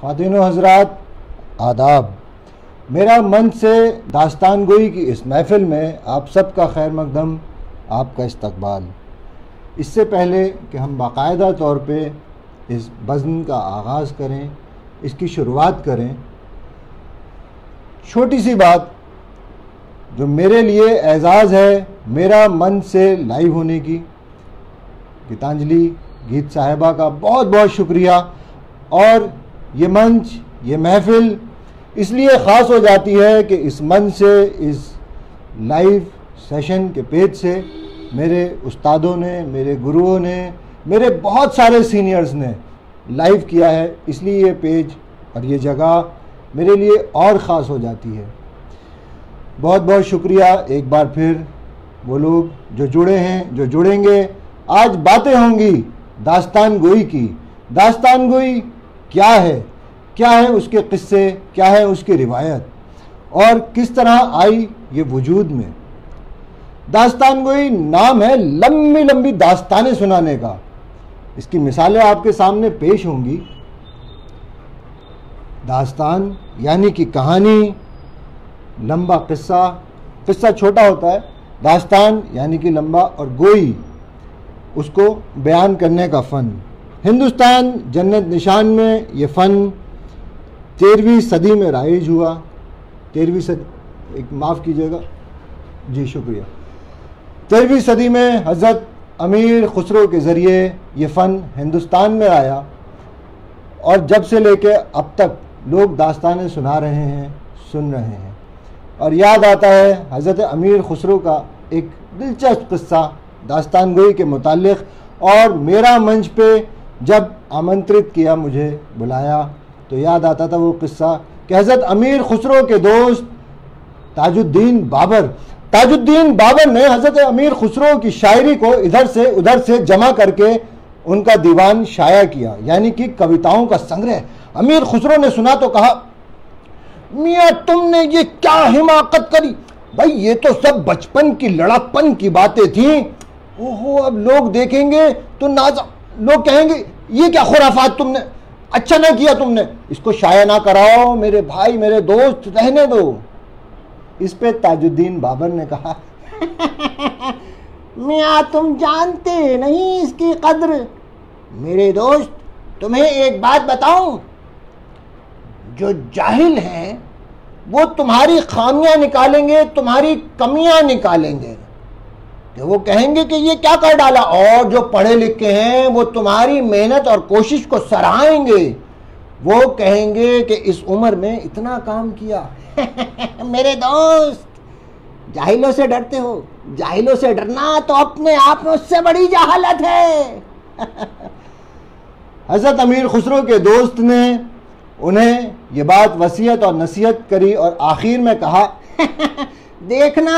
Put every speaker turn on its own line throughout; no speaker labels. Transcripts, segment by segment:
ख़वातीन व हज़रात, आदाब। मेरा मन से दास्तान गोई की इस महफ़िल में आप सबका खैर मक़दम, आपका इस्तक़बाल। इससे पहले कि हम बाकायदा तौर पे इस बज़्म का आगाज़ करें, इसकी शुरुआत करें, छोटी सी बात जो मेरे लिए एज़ाज़ है मेरा मन से लाइव होने की। गीतांजलि गीत साहिबा का बहुत बहुत शुक्रिया। और ये मंच, ये महफ़िल इसलिए ख़ास हो जाती है कि इस मंच से, इस लाइव सेशन के पेज से मेरे उस्तादों ने, मेरे गुरुओं ने, मेरे बहुत सारे सीनियर्स ने लाइव किया है, इसलिए ये पेज और ये जगह मेरे लिए और ख़ास हो जाती है। बहुत बहुत शुक्रिया एक बार फिर वो लोग जो जुड़े हैं, जो जुड़ेंगे। आज बातें होंगी दास्तान गोई की। दास्तान गोई क्या है, क्या है उसके किस्से, क्या है उसकी रिवायत और किस तरह आई ये वजूद में। दास्तान गोई नाम है लंबी लंबी दास्तानें सुनाने का। इसकी मिसालें आपके सामने पेश होंगी। दास्तान यानी कि कहानी, लंबा किस्सा, किस्सा छोटा होता है। दास्तान यानी कि लंबा, और गोई उसको बयान करने का फ़न। हिंदुस्तान जन्नत निशान में ये फ़न 13वीं सदी में राइज हुआ। 13वीं सदी, एक माफ़ कीजिएगा जी, शुक्रिया। 13वीं सदी में हज़रत अमीर खुसरो के ज़रिए ये फ़न हिंदुस्तान में आया और जब से लेके अब तक लोग दास्तानें सुना रहे हैं, सुन रहे हैं। और याद आता है हज़रत अमीर खुसरो का एक दिलचस्प किस्सा दास्तान गोई के मुताल्लिक़। और मेरा मंच पे जब आमंत्रित किया, मुझे बुलाया, तो याद आता था वो किस्सा कि हज़रत अमीर खुसरो के दोस्त ताजुद्दीन बाबर ने हज़रत अमीर खुसरो की शायरी को इधर से उधर से जमा करके उनका दीवान शाया किया, यानी कि कविताओं का संग्रह। अमीर खुसरो ने सुना तो कहा, मियाँ तुमने ये क्या हिमाकत करी, भाई ये तो सब बचपन की लड़कपन की बातें थी। ओहो, अब लोग देखेंगे तो लोग कहेंगे ये क्या खुराफात तुमने, अच्छा ना किया तुमने, इसको शाया ना कराओ मेरे भाई, मेरे दोस्त, रहने दो। इस पे ताजुद्दीन बाबर ने कहा, मियाँ तुम जानते नहीं इसकी कद्र। मेरे दोस्त, तुम्हें एक बात बताऊं, जो जाहिल हैं वो तुम्हारी खामियां निकालेंगे, तुम्हारी कमियां निकालेंगे, तो वो कहेंगे कि ये क्या कर डाला। और जो पढ़े लिखे हैं वो तुम्हारी मेहनत और कोशिश को सराहेंगे। वो कहेंगे कि इस उम्र में इतना काम किया। मेरे दोस्त, जाहिलों से डरते हो, जाहिलों से डरना तो अपने आप में उससे बड़ी जहालत है। हज़रत अमीर खुसरो के दोस्त ने उन्हें ये बात वसीयत और नसीहत करी और आखिर में कहा, देखना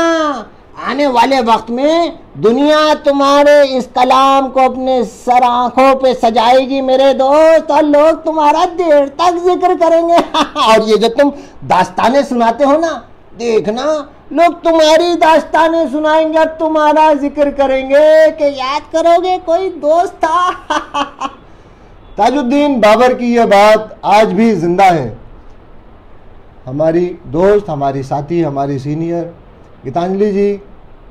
आने वाले वक्त में दुनिया तुम्हारे इस कलाम को अपने सर आंखों पे सजाएगी मेरे दोस्त, और लोग तुम्हारा देर तक जिक्र करेंगे। और ये जो तुम दास्तानें सुनाते हो ना, देखना लोग तुम्हारी दास्तानें सुनाएंगे और तुम्हारा जिक्र करेंगे कि याद करोगे कोई दोस्त था। ताजुद्दीन बाबर की यह बात आज भी जिंदा है। हमारी दोस्त, हमारी साथी, हमारी सीनियर गीतांजलि जी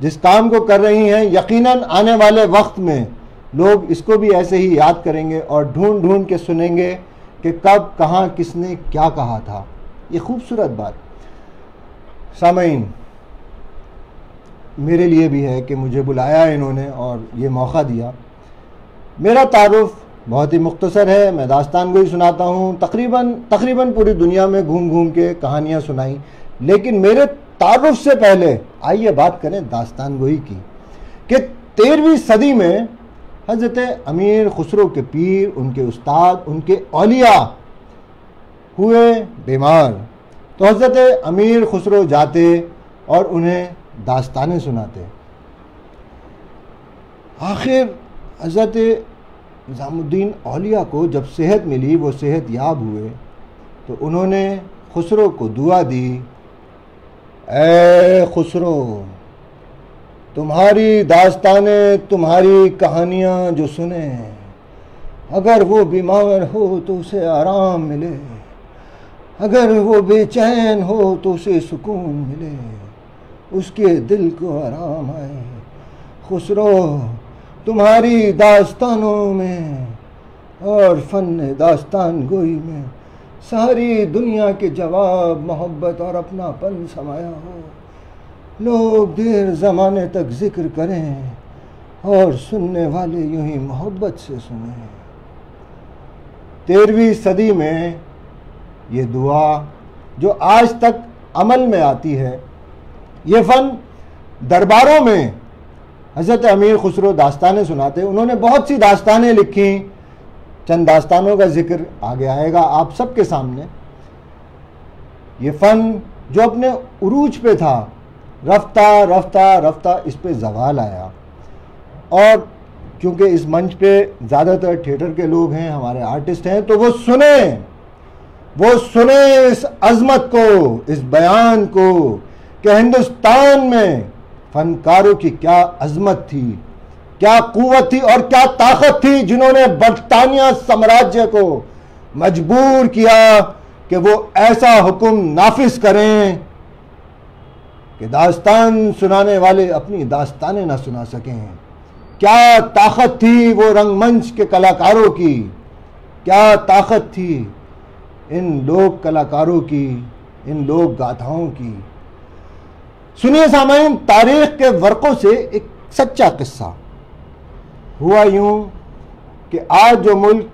जिस काम को कर रही हैं, यकीनन आने वाले वक्त में लोग इसको भी ऐसे ही याद करेंगे और ढूंढ ढूंढ के सुनेंगे कि कब, कहाँ, किसने क्या कहा था। ये खूबसूरत बात सामईन मेरे लिए भी है कि मुझे बुलाया इन्होंने और ये मौका दिया। मेरा तारुफ बहुत ही मुख्तसर है। मैं दास्तान गोई सुनाता हूँ, तकरीबन पूरी दुनिया में घूम घूम के कहानियाँ सुनाई। लेकिन मेरे तारुफ से पहले आइए बात करें दास्तान गोई की कि 13वीं सदी में हज़रत अमीर खुसरो के पीर, उनके उस्ताद, उनके औलिया हुए बीमार, तो हज़रत अमीर खुसरो जाते और उन्हें दास्तानें सुनाते। आखिर हज़रत निज़ामुद्दीन औलिया को जब सेहत मिली, वो सेहत याब हुए, तो उन्होंने खुसरो को दुआ दी, ऐ खुसरो, तुम्हारी दास्तानें, तुम्हारी कहानियाँ जो सुने, अगर वो बीमार हो तो उसे आराम मिले। अगर वो बेचैन हो तो उसे सुकून मिले, उसके दिल को आराम आए। खुसरो तुम्हारी दास्तानों में और फन दास्तान गोई में सारी दुनिया के जवाब मोहब्बत और अपनापन समाया हो। लोग देर ज़माने तक जिक्र करें और सुनने वाले यूं ही मोहब्बत से सुने। 13वीं सदी में ये दुआ जो आज तक अमल में आती है, ये फ़न दरबारों में हज़रत अमीर खुसरो दास्तानें सुनाते। उन्होंने बहुत सी दास्तानें लिखी, चंद दास्तानों का जिक्र आगे आएगा आप सबके सामने। ये फ़न जो अपने उरूज पे था, रफ्ता रफ्ता रफ्ता इस पे ज़वाल आया। और क्योंकि इस मंच पे ज़्यादातर थिएटर के लोग हैं, हमारे आर्टिस्ट हैं, तो वो सुने इस अज़मत को, इस बयान को कि हिंदुस्तान में फ़नकारों की क्या अज़मत थी, क्या क़ुव्वत थी और क्या ताकत थी, जिन्होंने बरतानिया साम्राज्य को मजबूर किया कि वो ऐसा हुक्म नाफिज करें कि दास्तान सुनाने वाले अपनी दास्तानें ना सुना सकें। क्या ताकत थी वो रंगमंच के कलाकारों की, क्या ताकत थी इन लोक कलाकारों की, इन लोक गाथाओं की। सुनिए सामाईन, तारीख के वर्क़ों से एक सच्चा किस्सा। हुआ यूं कि आज जो मुल्क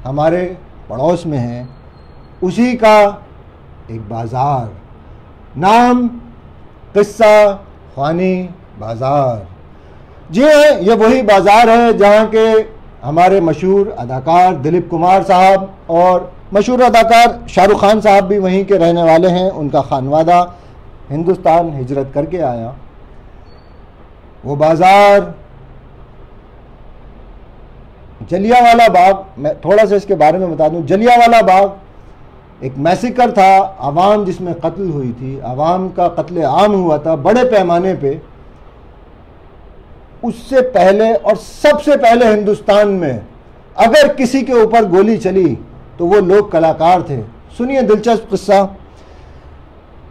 हमारे पड़ोस में है, उसी का एक बाज़ार, नाम किस्सा ख़ानी बाज़ार। जी हाँ, ये वही बाज़ार है जहाँ के हमारे मशहूर अदाकार दिलीप कुमार साहब और मशहूर अदाकार शाहरुख खान साहब भी वहीं के रहने वाले हैं। उनका खानवादा हिंदुस्तान हिजरत करके आया। वो बाज़ार जलियांवाला बाग, मैं थोड़ा सा इसके बारे में बता दूं। जलियांवाला बाग एक मैसेकर था, आवाम जिसमें कत्ल हुई थी, आवाम का कत्ले आम हुआ था बड़े पैमाने पे। उससे पहले और सबसे पहले हिंदुस्तान में अगर किसी के ऊपर गोली चली तो वो लोग कलाकार थे। सुनिए दिलचस्प किस्सा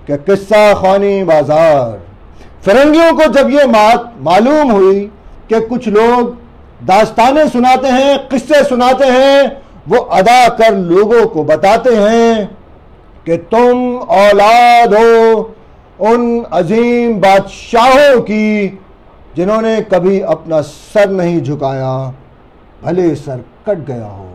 कि किस्सा ख़ानी बाज़ार। फिरंगियों को जब ये बात मालूम हुई कि कुछ लोग दास्तानें सुनाते हैं, किस्से सुनाते हैं, वो अदा कर लोगों को बताते हैं कि तुम औलाद हो उन अजीम बादशाहों की जिन्होंने कभी अपना सर नहीं झुकाया, भले सर कट गया हो।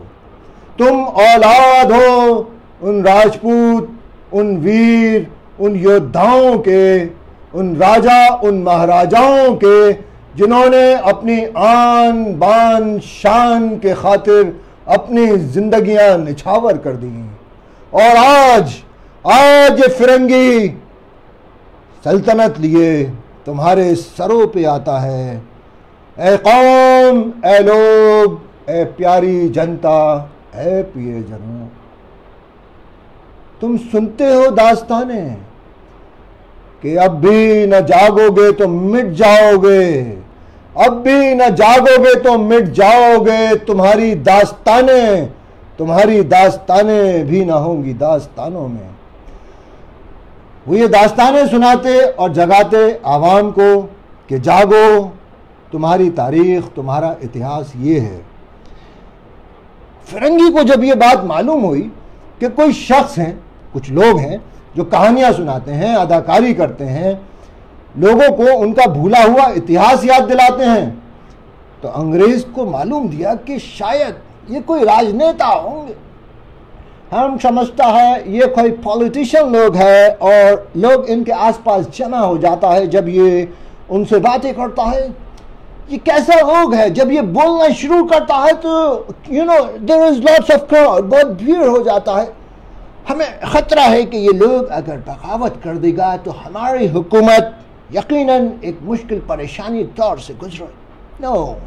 तुम औलाद हो उन राजपूत, उन वीर, उन योद्धाओं के, उन राजा, उन महाराजाओं के जिन्होंने अपनी आन बान शान के खातिर अपनी जिंदगियां निछावर कर दी। और आज ये फिरंगी सल्तनत लिए तुम्हारे सरों पे आता है। ए कौम, ए लोग, ए प्यारी जनता, ए पिए जनों, तुम सुनते हो दास्तानें कि अब भी न जागोगे तो मिट जाओगे, अब भी न जागोगे तो मिट जाओगे। तुम्हारी दास्तानें भी ना होंगी दास्तानों में। वो ये दास्तानें सुनाते और जगाते आवाम को कि जागो, तुम्हारी तारीख, तुम्हारा इतिहास ये है। फिरंगी को जब ये बात मालूम हुई कि कोई शख्स हैं, कुछ लोग हैं जो कहानियां सुनाते हैं, अदाकारी करते हैं, लोगों को उनका भूला हुआ इतिहास याद दिलाते हैं, तो अंग्रेज को मालूम दिया कि शायद ये कोई राजनेता होंगे। हम समझता है ये कोई पॉलिटिशियन लोग हैं और लोग इनके आसपास जमा हो जाता है जब ये उनसे बातें करता है। ये कैसा लोग है, जब ये बोलना शुरू करता है तो there is lots of crowd, बहुत भीड़ हो जाता है। हमें खतरा है कि ये लोग अगर बगावत कर देगा तो हमारी हुकूमत यकीनन एक मुश्किल परेशानी दौर से गुजरे। No,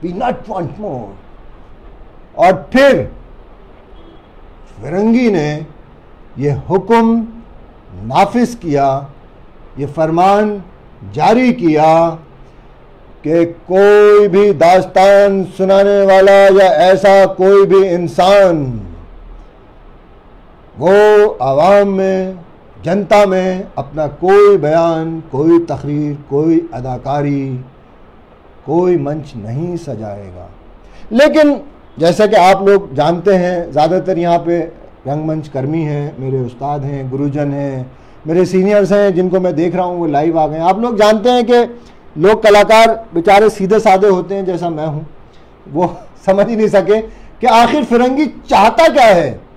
we not want more. और फिर फिरंगी ने ये हुक्म नाफिज किया, ये फरमान जारी किया कि कोई भी दास्तान सुनाने वाला या ऐसा कोई भी इंसान वो आवाम में, जनता में अपना कोई बयान, कोई तकरीर, कोई अदाकारी, कोई मंच नहीं सजाएगा। लेकिन जैसा कि आप लोग जानते हैं, ज़्यादातर यहाँ पे रंगमंच कर्मी हैं, मेरे उस्ताद हैं, गुरुजन हैं, मेरे सीनियर्स हैं जिनको मैं देख रहा हूँ वो लाइव आ गए। आप लोग जानते हैं कि लोग कलाकार बेचारे सीधे साधे होते हैं, जैसा मैं हूँ, वो समझ ही नहीं सके कि आखिर फिरंगी चाहता क्या है।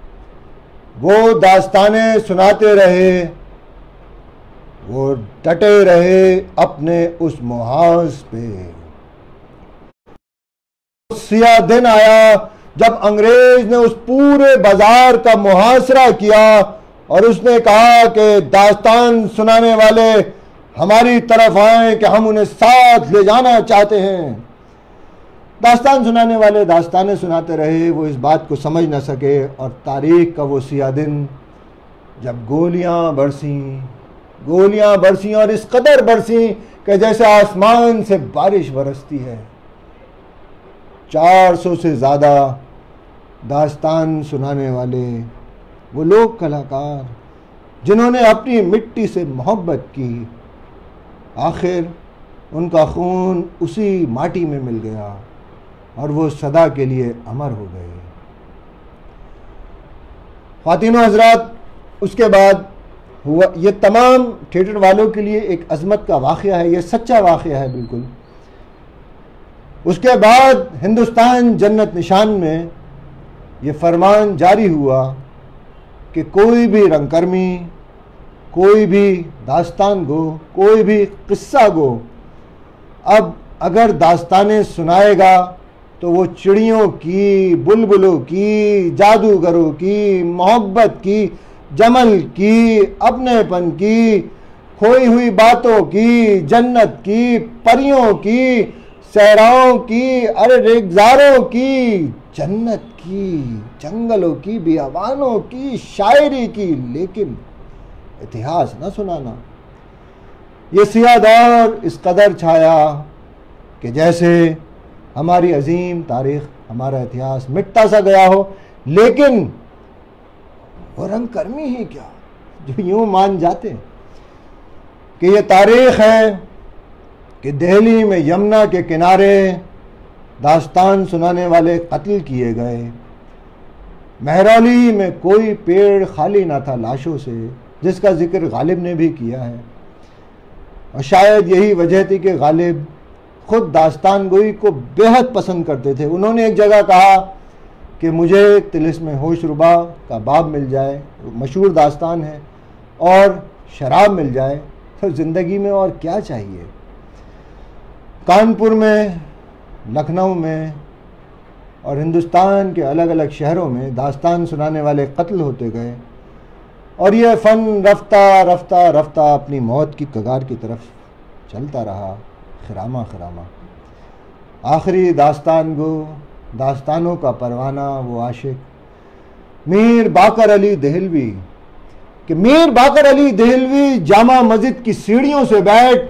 वो दास्तानें सुनाते रहे, वो डटे रहे अपने उस मुहाज पे। सिया दिन आया जब अंग्रेज ने उस पूरे बाजार का मुहासरा किया और उसने कहा कि दास्तान सुनाने वाले हमारी तरफ आए कि हम उन्हें साथ ले जाना चाहते हैं। दास्तान सुनाने वाले दास्तानें सुनाते रहे, वो इस बात को समझ न सके और तारीख का वो सिया दिन जब गोलियां बरसीं और इस कदर बरसीं कि जैसे आसमान से बारिश बरसती है। 400 से ज़्यादा दास्तान सुनाने वाले वो लोग कलाकार जिन्होंने अपनी मिट्टी से मोहब्बत की, आखिर उनका खून उसी माटी में मिल गया और वो सदा के लिए अमर हो गए। ख्वातीनो हज़रात, उसके बाद हुआ ये तमाम थिएटर वालों के लिए एक अज़मत का वाक़या है, ये सच्चा वाक़या है बिल्कुल। उसके बाद हिंदुस्तान जन्नत निशान में ये फरमान जारी हुआ कि कोई भी रंगकर्मी, कोई भी दास्तान गो, कोई भी किस्सा गो, अब अगर दास्तानें सुनाएगा तो वो चिड़ियों की, बुलबुलों की, जादूगरों की, मोहब्बत की, जमल की, अपनेपन की, खोई हुई बातों की, जन्नत की, परियों की, सहराओं की, अरे रेगजारों की, जन्नत की, जंगलों की, बियाबानों की, शायरी की, लेकिन इतिहास न सुनाना। ये सिया दौर इस कदर छाया कि जैसे हमारी अजीम तारीख, हमारा इतिहास मिटता सा गया हो। लेकिन वो रंगकर्मी ही क्या जो यूं मान जाते कि ये तारीख है कि दिल्ली में यमुना के किनारे दास्तान सुनाने वाले कत्ल किए गए। महरौली में कोई पेड़ खाली ना था लाशों से, जिसका जिक्र गालिब ने भी किया है। और शायद यही वजह थी कि गालिब खुद दास्तान गोई को बेहद पसंद करते थे। उन्होंने एक जगह कहा कि मुझे तिलिस्म होशरुबा का बाब मिल जाए, मशहूर दास्तान है, और शराब मिल जाए तो ज़िंदगी में और क्या चाहिए। कानपुर में, लखनऊ में और हिंदुस्तान के अलग अलग शहरों में दास्तान सुनाने वाले कत्ल होते गए और यह फ़न रफ्ता रफ्ता रफ्ता अपनी मौत की कगार की तरफ चलता रहा, खरामा खरामा। आखिरी दास्तान गो, दास्तानों का परवाना, वो आशिक मीर बाकर अली देहलवी, कि मीर बाकर अली देहलवी जामा मस्जिद की सीढ़ियों से बैठ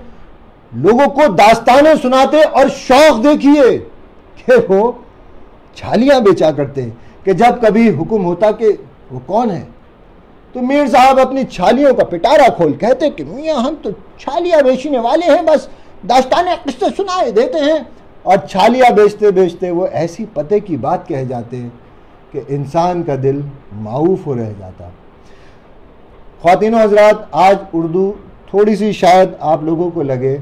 लोगों को दास्तानें सुनाते और शौक देखिए कि वो छालियां बेचा करते, कि जब कभी हुक्म होता कि वो कौन है तो मीर साहब अपनी छालियों का पिटारा खोल कहते कि मियाँ हम तो छालियां बेचने वाले हैं, बस दास्तानें किस्से सुनाए देते हैं। और छालियां बेचते बेचते वो ऐसी पते की बात कह जाते कि इंसान का दिल माऊफ हो रह जाता। ख्वातीनो हज़रात, आज उर्दू थोड़ी सी शायद आप लोगों को लगे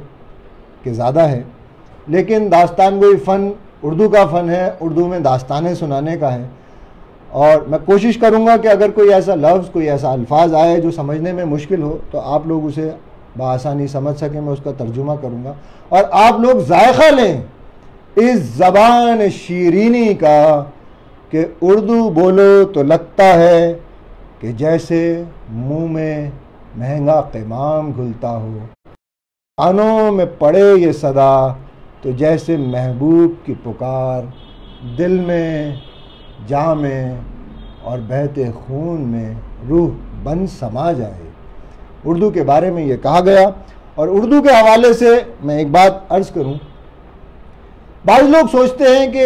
कि ज़्यादा है, लेकिन दास्तान गोई फ़न उर्दू का फ़न है, उर्दू में दास्तानें सुनाने का है। और मैं कोशिश करूँगा कि अगर कोई ऐसा लफ्ज़, कोई ऐसा अल्फाज आए जो समझने में मुश्किल हो तो आप लोग उसे बआसानी समझ सकें, मैं उसका तर्जुमा करूँगा और आप लोग जायका लें इस ज़बान शीरीनी का कि उर्दू बोलो तो लगता है कि जैसे मुँह में महंगा क़िमाम घुलता हो, कानों में पड़े ये सदा तो जैसे महबूब की पुकार, दिल में, जाँ में और बहते खून में रूह बन समा जाए। उर्दू के बारे में ये कहा गया। और उर्दू के हवाले से मैं एक बात अर्ज़ करूं, बाज़ लोग सोचते हैं कि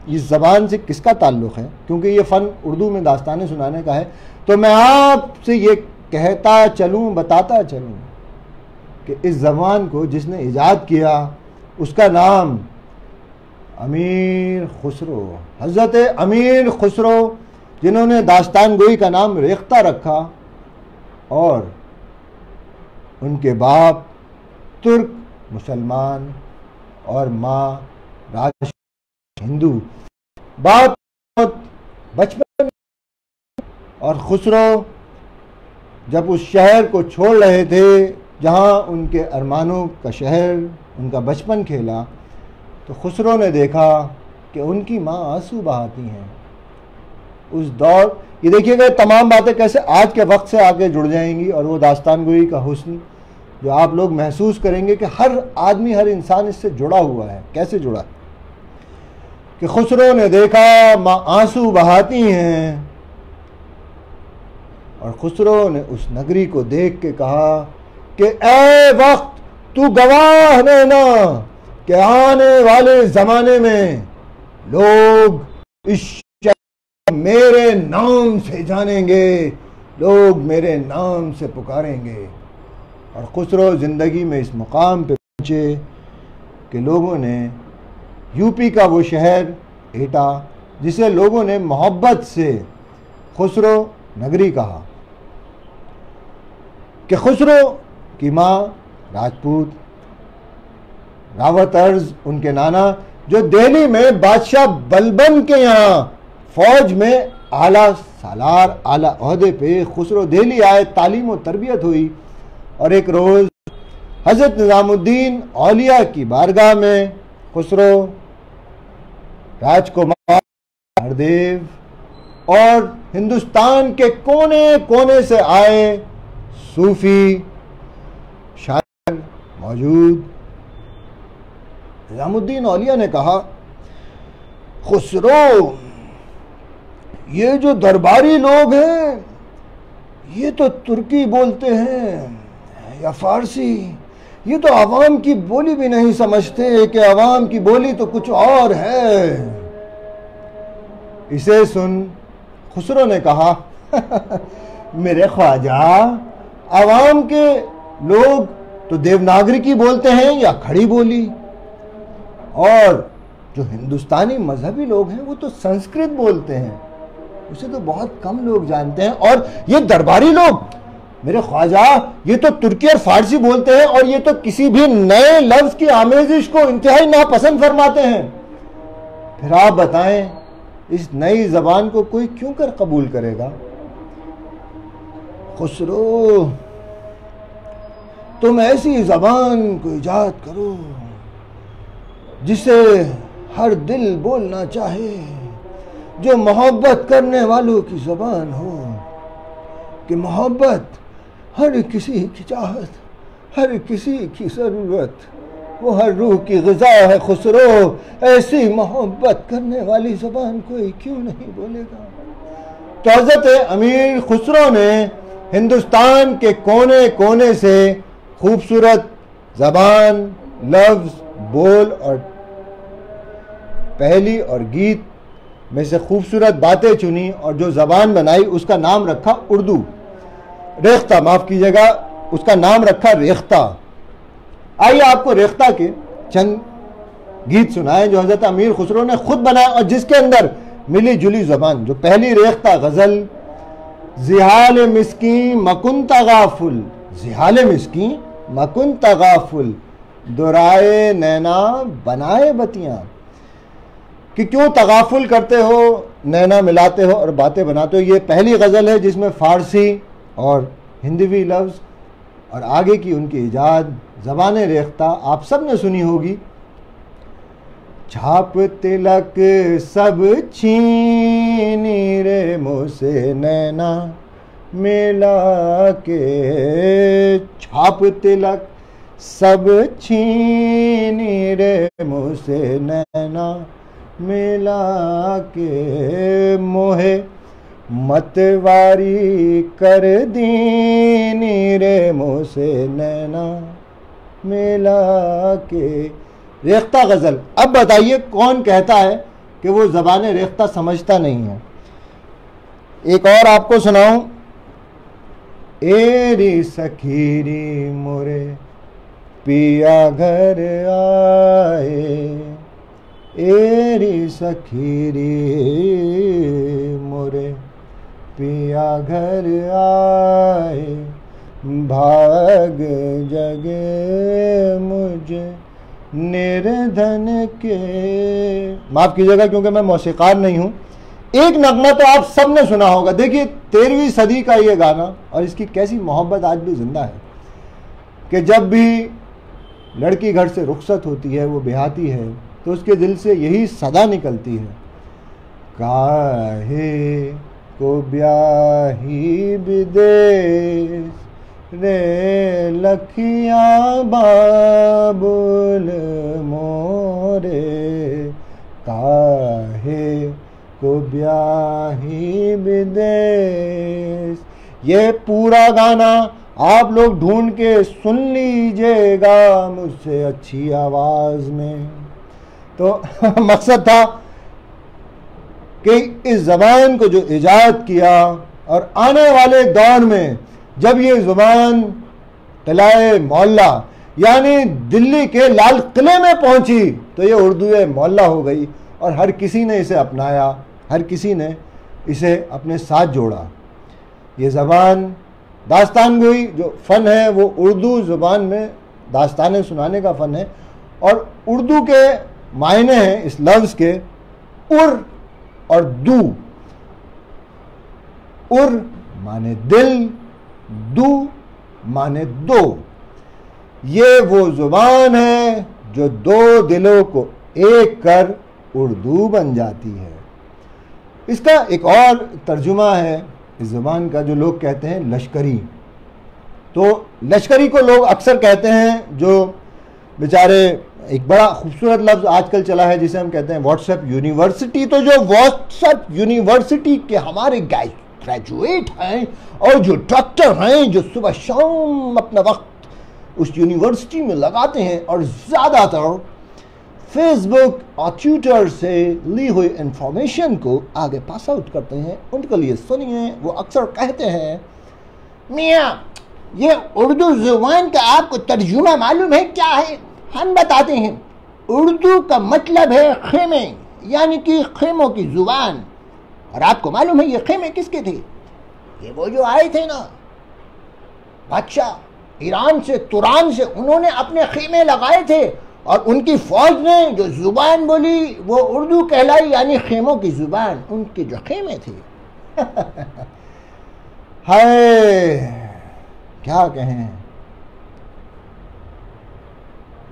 इस ज़बान से किसका ताल्लुक़ है, क्योंकि ये फ़न उर्दू में दास्तानें सुनाने का है, तो मैं आपसे ये कहता चलूँ, बताता चलूँ कि इस ज़बान को जिसने ईजाद किया उसका नाम अमीर खुसरो, हज़रत अमीर खुसरो, जिन्होंने दास्तान गोई का नाम रेख्ता रखा, और उनके बाप तुर्क मुसलमान और माँ राज हिंदू। बाप बचपन, और खुसरो जब उस शहर को छोड़ रहे थे जहाँ उनके अरमानों का शहर, उनका बचपन खेला, तो खुसरो ने देखा कि उनकी माँ आंसू बहाती हैं। उस दौर, ये देखिएगा तमाम बातें कैसे आज के वक्त से आके जुड़ जाएंगी, और वो दास्तान गोई का हुस्न जो आप लोग महसूस करेंगे कि हर आदमी, हर इंसान इससे जुड़ा हुआ है। कैसे जुड़ा कि खुसरो ने देखा माँ आंसू बहाती हैं, और खुसरो ने उस नगरी को देख के कहा कि ए वक्त, तू गवाह रहना कि आने वाले ज़माने में लोग इस शहर मेरे नाम से जानेंगे, लोग मेरे नाम से पुकारेंगे। और खुसरो ज़िंदगी में इस मुकाम पे पहुँचे कि लोगों ने यूपी का वो शहर एटा, जिसे लोगों ने मोहब्बत से खुसरो नगरी कहा, कि खुसरो की माँ राजपूत, रावत अर्ज उनके नाना, जो दिल्ली में बादशाह बलबन के यहाँ फौज में आला सालार, आला ओहदे पे खुसरो दिल्ली आए, तालीम और तरबियत हुई। और एक रोज़ हज़रत निज़ामुद्दीन औलिया की बारगाह में खुसरो, राजकुमार, हरदेव और हिंदुस्तान के कोने कोने से आए सूफी शायर मौजूद। निज़ामुद्दीन औलिया ने कहा, खुसरो, ये जो दरबारी लोग हैं ये तो तुर्की बोलते हैं या फारसी, ये तो आवाम की बोली भी नहीं समझते कि आवाम की बोली तो कुछ और है। इसे सुन खुसरो ने कहा, मेरे ख्वाजा, आवाम के लोग तो देवनागरी की बोलते हैं या खड़ी बोली, और जो हिंदुस्तानी मजहबी लोग हैं वो तो संस्कृत बोलते हैं, उसे तो बहुत कम लोग जानते हैं। और ये दरबारी लोग, मेरे ख्वाजा, ये तो तुर्की और फारसी बोलते हैं, और ये तो किसी भी नए लफ्ज की आमेजिश को इंतहाई नापसंद फरमाते हैं। फिर आप बताएं, इस नई जबान को कोई क्यों कर कबूल करेगा? खुसरो, तुम ऐसी जबान को इजाद करो जिसे हर दिल बोलना चाहे, जो मोहब्बत करने वालों की ज़बान हो, कि मोहब्बत हर किसी की चाहत, हर किसी की ज़रूरत, वो हर रूह की ग़िज़ा है। खुसरो, ऐसी मोहब्बत करने वाली ज़बान कोई क्यों नहीं बोलेगा? तो हज़रत अमीर खुसरो ने हिंदुस्तान के कोने कोने से खूबसूरत ज़बान, लफ्ज़, बोल और पहली और गीत में से खूबसूरत बातें चुनी, और जो ज़बान बनाई उसका नाम रखा उर्दू, रेख्ता, माफ़ कीजिएगा, उसका नाम रखा रेख्ता। आइए आपको रेख्ता के चंद गीत सुनाए जो हज़रत अमीर खुसरो ने खुद बनाया, और जिसके अंदर मिली जुली ज़बान। जो पहली रेख्ता गज़ल, जिहाल मिस्की मकुन तगाफुल, जिहाल मिस्की मकुन तगाफुल, दुराए नैना बनाए बतियाँ, कि क्यों तगाफुल करते हो, नैना मिलाते हो और बातें बनाते हो। ये पहली गज़ल है जिसमें फ़ारसी और हिंदवी लफ्ज़, और आगे की उनकी ईजाद ज़बान रेख्ता आप सब ने सुनी होगी। छाप तिलक सब छीनी रे मुँह से नैना मिला के, छाप तिलक सब छीनी रे मुँह से नैना मिला के, मोहे मतवारी कर दीनी रे मुँह से नैना मिला के। रेख्ता गज़ल। अब बताइए कौन कहता है कि वो ज़बान रेख्ता समझता नहीं है। एक और आपको सुनाऊं, एरी सखीरी मोरे पिया घर आए, एरी सखीरी मोरे पिया घर आए, भाग जगे मुझे निर्धन के। माफ़ कीजिएगा क्योंकि मैं मौसीकार नहीं हूँ। एक नगमा तो आप सब ने सुना होगा। देखिए 13वीं सदी का ये गाना, और इसकी कैसी मोहब्बत आज भी जिंदा है कि जब भी लड़की घर से रुखसत होती है, वो ब्याहती है, तो उसके दिल से यही सदा निकलती है, काहे को ब्याही विदेश रे लखिया बाबुल मोरे, काहे को ब्याही विदेश। ये पूरा गाना आप लोग ढूंढ के सुन लीजिएगा मुझसे अच्छी आवाज में। तो मकसद था कि इस ज़बान को जो इजाद किया, और आने वाले दौर में जब ये ज़ुबान किलाए मोहल्ला यानी दिल्ली के लाल किले में पहुंची, तो ये उर्दू मोहल्ला हो गई और हर किसी ने इसे अपनाया, हर किसी ने इसे अपने साथ जोड़ा। ये ज़बान दास्तान गोई जो फ़न है वो उर्दू ज़ुबान में दास्तानें सुनाने का फ़न है, और उर्दू के मायने हैं इस लफ्ज़ के उर और दू। उर माने दिल, दू माने दो। ये वो ज़ुबान है जो दो दिलों को एक कर उर्दू बन जाती है। इसका एक और तर्जुमा है इस ज़ुबान का, जो लोग कहते हैं लश्करी। तो लश्करी को लोग अक्सर कहते हैं, जो बेचारे, एक बड़ा खूबसूरत लफ्ज़ आजकल चला है जिसे हम कहते हैं व्हाट्सएप यूनिवर्सिटी। तो जो व्हाट्सएप यूनिवर्सिटी के हमारे ग्रेजुएट हैं और जो डॉक्टर हैं, जो सुबह शाम अपना वक्त उस यूनिवर्सिटी में लगाते हैं और ज़्यादातर फेसबुक और ट्विटर से ली हुई इंफॉर्मेशन को आगे पास आउट करते हैं, उनके लिए सुनिए। वो अक्सर कहते हैं, मियाँ ये उर्दू ज़ुबान का आपको तर्जुमा मालूम है क्या है? हम बताते हैं। उर्दू का मतलब है खेमे, यानी कि खेमों की ज़ुबान। और आपको मालूम है ये खेमे किसके थे? ये वो जो आए थे ना बादशाह ईरान से, तुरान से, उन्होंने अपने खेमे लगाए थे और उनकी फौज ने जो ज़ुबान बोली वो उर्दू कहलाई, यानी खेमों की ज़ुबान, उनके जो खेमे थे। हाय क्या कहें,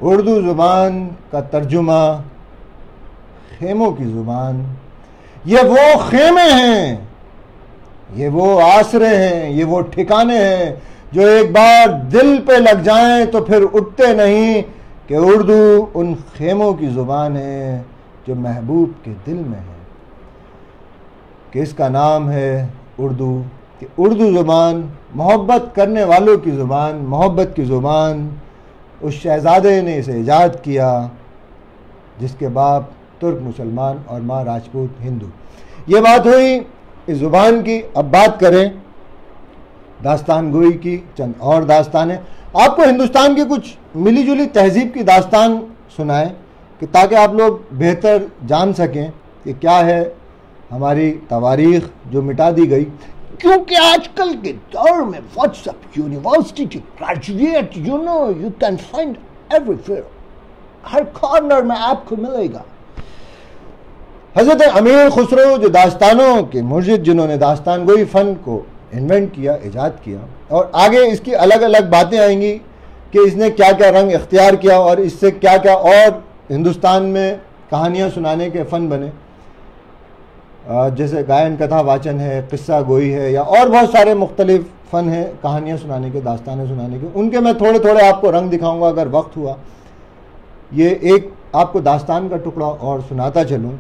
उर्दू ज़ुबान का तर्जुमा खेमों की ज़ुबान। ये वो खेमे हैं, ये वो आसरे हैं, ये वो ठिकाने हैं जो एक बार दिल पे लग जाएं तो फिर उठते नहीं, कि उर्दू उन खेमों की ज़ुबान है जो महबूब के दिल में है, कि इसका नाम है उर्दू। कि उर्दू ज़ुबान मोहब्बत करने वालों की ज़ुबान, मोहब्बत की ज़ुबान। उस शहज़ादे ने इसे ईजाद किया जिसके बाप तुर्क मुसलमान और माँ राजपूत हिंदू। ये बात हुई इस ज़ुबान की। अब बात करें दास्तान गोई की, चंद और दास्तानें। आपको हिंदुस्तान की कुछ मिली जुली तहजीब की दास्तान सुनाएं कि ताकि आप लोग बेहतर जान सकें कि क्या है हमारी तवारीख़ जो मिटा दी गई। क्योंकि आजकल के दौर में व्हाट्सएप यूनिवर्सिटी के graduate you can find everywhere, her corner में आपको मिलेगा। हज़रत अमीर खुसरो जो दास्तानों के मुर्शिद, जिन्होंने दास्तान गोई फ़न को इन्वेंट किया, ईजाद किया, और आगे इसकी अलग अलग बातें आएंगी कि इसने क्या क्या रंग इख्तियार किया और इससे क्या क्या और हिंदुस्तान में कहानियाँ सुनाने के फ़न बने, जैसे गायन कथा वाचन है, किस्सा गोई है, या और बहुत सारे मुख्तलिफ फ़न हैं कहानियाँ सुनाने के, दास्तानें सुनाने के। उनके मैं थोड़े थोड़े आपको रंग दिखाऊंगा अगर वक्त हुआ। ये एक आपको दास्तान का टुकड़ा और सुनाता चलूँ।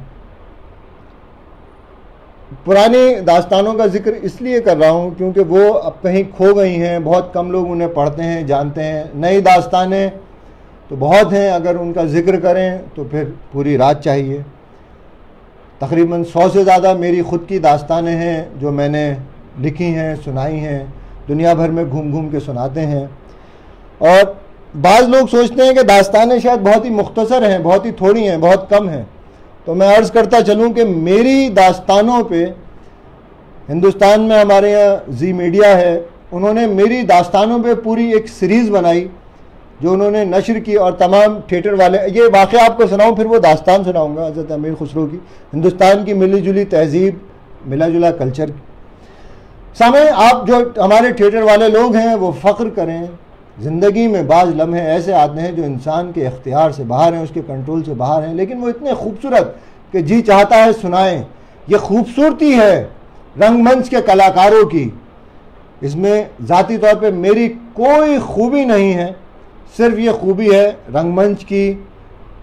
पुरानी दास्तानों का जिक्र इसलिए कर रहा हूँ क्योंकि वो अब कहीं खो गई हैं, बहुत कम लोग उन्हें पढ़ते हैं, जानते हैं। नई दास्तानें तो बहुत हैं, अगर उनका जिक्र करें तो फिर पूरी रात चाहिए। तकरीबन 100 से ज़्यादा मेरी ख़ुद की दास्तानें हैं जो मैंने लिखी हैं, सुनाई हैं, दुनिया भर में घूम घूम के सुनाते हैं। और बाज़ लोग सोचते हैं कि दास्तानें शायद बहुत ही मुख्तसर हैं, बहुत ही थोड़ी हैं, बहुत कम हैं। तो मैं अर्ज़ करता चलूँ कि मेरी दास्तानों पे हिंदुस्तान में हमारे यहाँ जी मीडिया है, उन्होंने मेरी दास्तानों पे पूरी एक सीरीज़ बनाई जो उन्होंने नशर की, और तमाम थिएटर वाले, ये वाक़या आपको सुनाऊँ फिर वो दास्तान सुनाऊँगा हज़रत अमीर खुसरो की, हिंदुस्तान की मिली जुली तहज़ीब, मिला जुला कल्चर। सामने आप जो हमारे थिएटर वाले लोग हैं वो फ़ख्र करें, ज़िंदगी में बाज़ लम्हे ऐसे आते हैं जो इंसान के इख्तियार से बाहर हैं, उसके कंट्रोल से बाहर हैं, लेकिन वो इतने खूबसूरत कि जी चाहता है सुनाएं। ये खूबसूरती है रंगमंच के कलाकारों की, इसमें ज़ाती तौर पे मेरी कोई खूबी नहीं है, सिर्फ ये खूबी है रंगमंच की,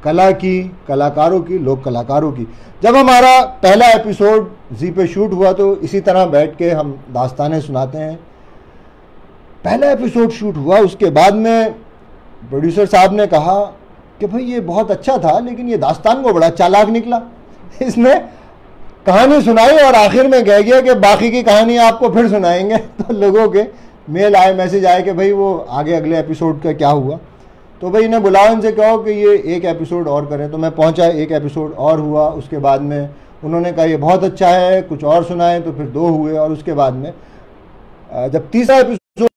कला की, कलाकारों की, लोक कलाकारों की। जब हमारा पहला एपिसोड जी पे शूट हुआ तो इसी तरह बैठ के हम दास्तानें सुनाते हैं। पहला एपिसोड शूट हुआ, उसके बाद में प्रोड्यूसर साहब ने कहा कि भाई ये बहुत अच्छा था, लेकिन ये दास्तान को बड़ा चालाक निकला, इसने कहानी सुनाई और आखिर में कह गया कि बाकी की कहानी आपको फिर सुनाएंगे। तो लोगों के मेल आए, मैसेज आए कि भाई वो आगे अगले एपिसोड का क्या हुआ। तो भाई इन्हें बुलाओ, इनसे कहो कि ये एक एपिसोड और करें। तो मैं पहुंचा, एक एपिसोड और हुआ, उसके बाद में उन्होंने कहा ये बहुत अच्छा है, कुछ और सुनाएं, तो फिर 2 हुए। और उसके बाद में जब तीसरा एपिसोड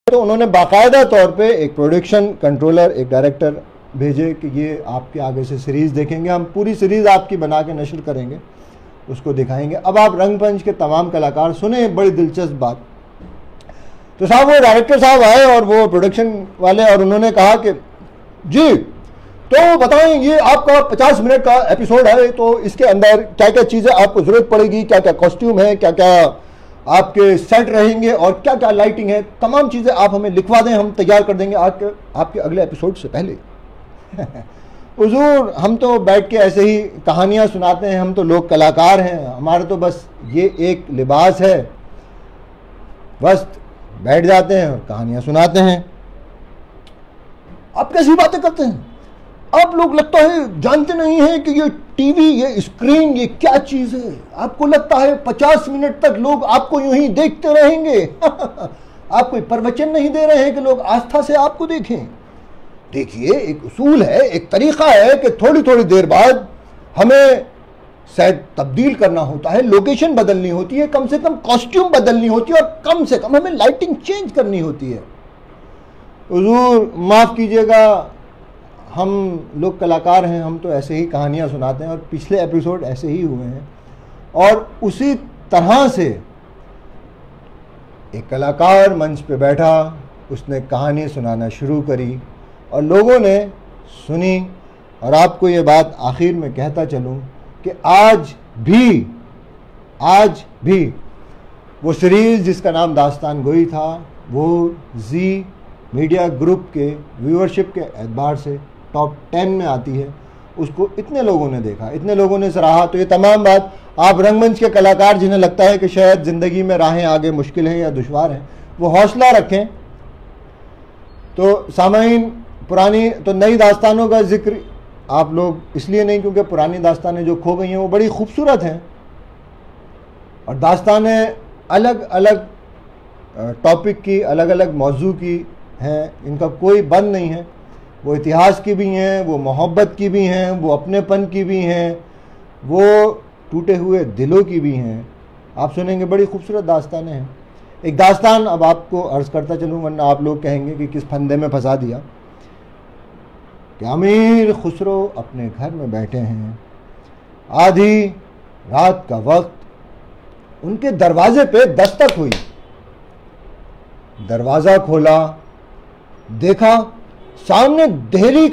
तो उन्होंने बाकायदा तौर पे एक प्रोडक्शन कंट्रोलर, एक डायरेक्टर भेजे कि ये आपके आगे से सीरीज़ देखेंगे, हम पूरी सीरीज़ आपकी बना के नशर करेंगे, उसको दिखाएंगे। अब आप रंगमंच के तमाम कलाकार सुने, बड़ी दिलचस्प बात। तो साहब वो डायरेक्टर साहब आए और वो प्रोडक्शन वाले, और उन्होंने कहा कि जी तो बताएं ये आपका 50 मिनट का एपिसोड है, तो इसके अंदर क्या क्या चीज़ें आपको ज़रूरत पड़ेगी, क्या क्या कॉस्ट्यूम है, क्या क्या आपके सेट रहेंगे और क्या क्या लाइटिंग है, तमाम चीज़ें आप हमें लिखवा दें, हम तैयार कर देंगे आपके अगले एपिसोड से पहले। हुजूर हम तो बैठ के ऐसे ही कहानियाँ सुनाते हैं, हम तो लोग कलाकार हैं, हमारा तो बस ये एक लिबास है, बस बैठ जाते हैं और कहानियाँ सुनाते हैं। आप कैसी बातें करते हैं, आप लोग लगता है जानते नहीं हैं कि ये टीवी, ये स्क्रीन, ये क्या चीज़ है। आपको लगता है 50 मिनट तक लोग आपको यूं ही देखते रहेंगे। आप कोई प्रवचन नहीं दे रहे हैं कि लोग आस्था से आपको देखें। देखिए एक उसूल है, एक तरीका है कि थोड़ी थोड़ी देर बाद हमें शायद तब्दील करना होता है, लोकेशन बदलनी होती है, कम से कम कॉस्ट्यूम बदलनी होती है, और कम से कम हमें लाइटिंग चेंज करनी होती है। हुजूर माफ़ कीजिएगा, हम लोग कलाकार हैं, हम तो ऐसे ही कहानियाँ सुनाते हैं, और पिछले एपिसोड ऐसे ही हुए हैं। और उसी तरह से एक कलाकार मंच पे बैठा, उसने कहानी सुनाना शुरू करी और लोगों ने सुनी। और आपको ये बात आखिर में कहता चलूँ कि आज भी वो सीरीज़ जिसका नाम दास्तान गोई था, वो जी मीडिया ग्रुप के व्यूअरशिप के एतबार से टॉप 10 में आती है। उसको इतने लोगों ने देखा, इतने लोगों ने सराहा। तो ये तमाम बात आप रंगमंच के कलाकार जिन्हें लगता है कि शायद ज़िंदगी में राहें आगे मुश्किल हैं या दुश्वार हैं, वो हौसला रखें। तो सामाईन, पुरानी तो नई दास्तानों का जिक्र आप लोग इसलिए नहीं क्योंकि पुरानी दास्तानें जो खो गई हैं वो बड़ी खूबसूरत हैं, और दास्तानें अलग अलग टॉपिक की, अलग अलग मौजू की हैं, इनका कोई बंद नहीं है। वो इतिहास की भी हैं, वो मोहब्बत की भी हैं, वो अपनेपन की भी हैं, वो टूटे हुए दिलों की भी हैं। आप सुनेंगे बड़ी खूबसूरत दास्तानें हैं। एक दास्तान अब आपको अर्ज़ करता चलूँ, वरना आप लोग कहेंगे कि किस फंदे में फंसा दिया। कि अमीर खुसरो अपने घर में बैठे हैं, आधी रात का वक्त, उनके दरवाजे पे दस्तक हुई। दरवाज़ा खोला, देखा सामने दिल्ली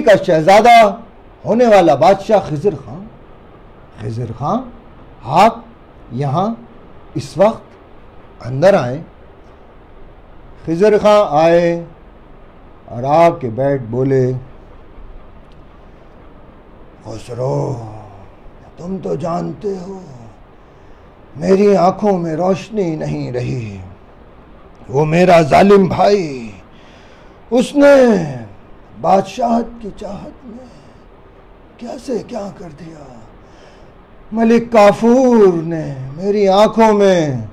का शहजादा होने वाला बादशाह खिज़र खां। खिज़र खां, आप यहाँ इस वक्त अंदर आए। खिज़र खां आए और आके बैठ बोले, खुसरो तुम तो जानते हो मेरी आंखों में रोशनी नहीं रही। वो मेरा जालिम भाई, उसने बादशाहत की चाहत में कैसे क्या कर दिया। मलिक काफूर ने मेरी आंखों में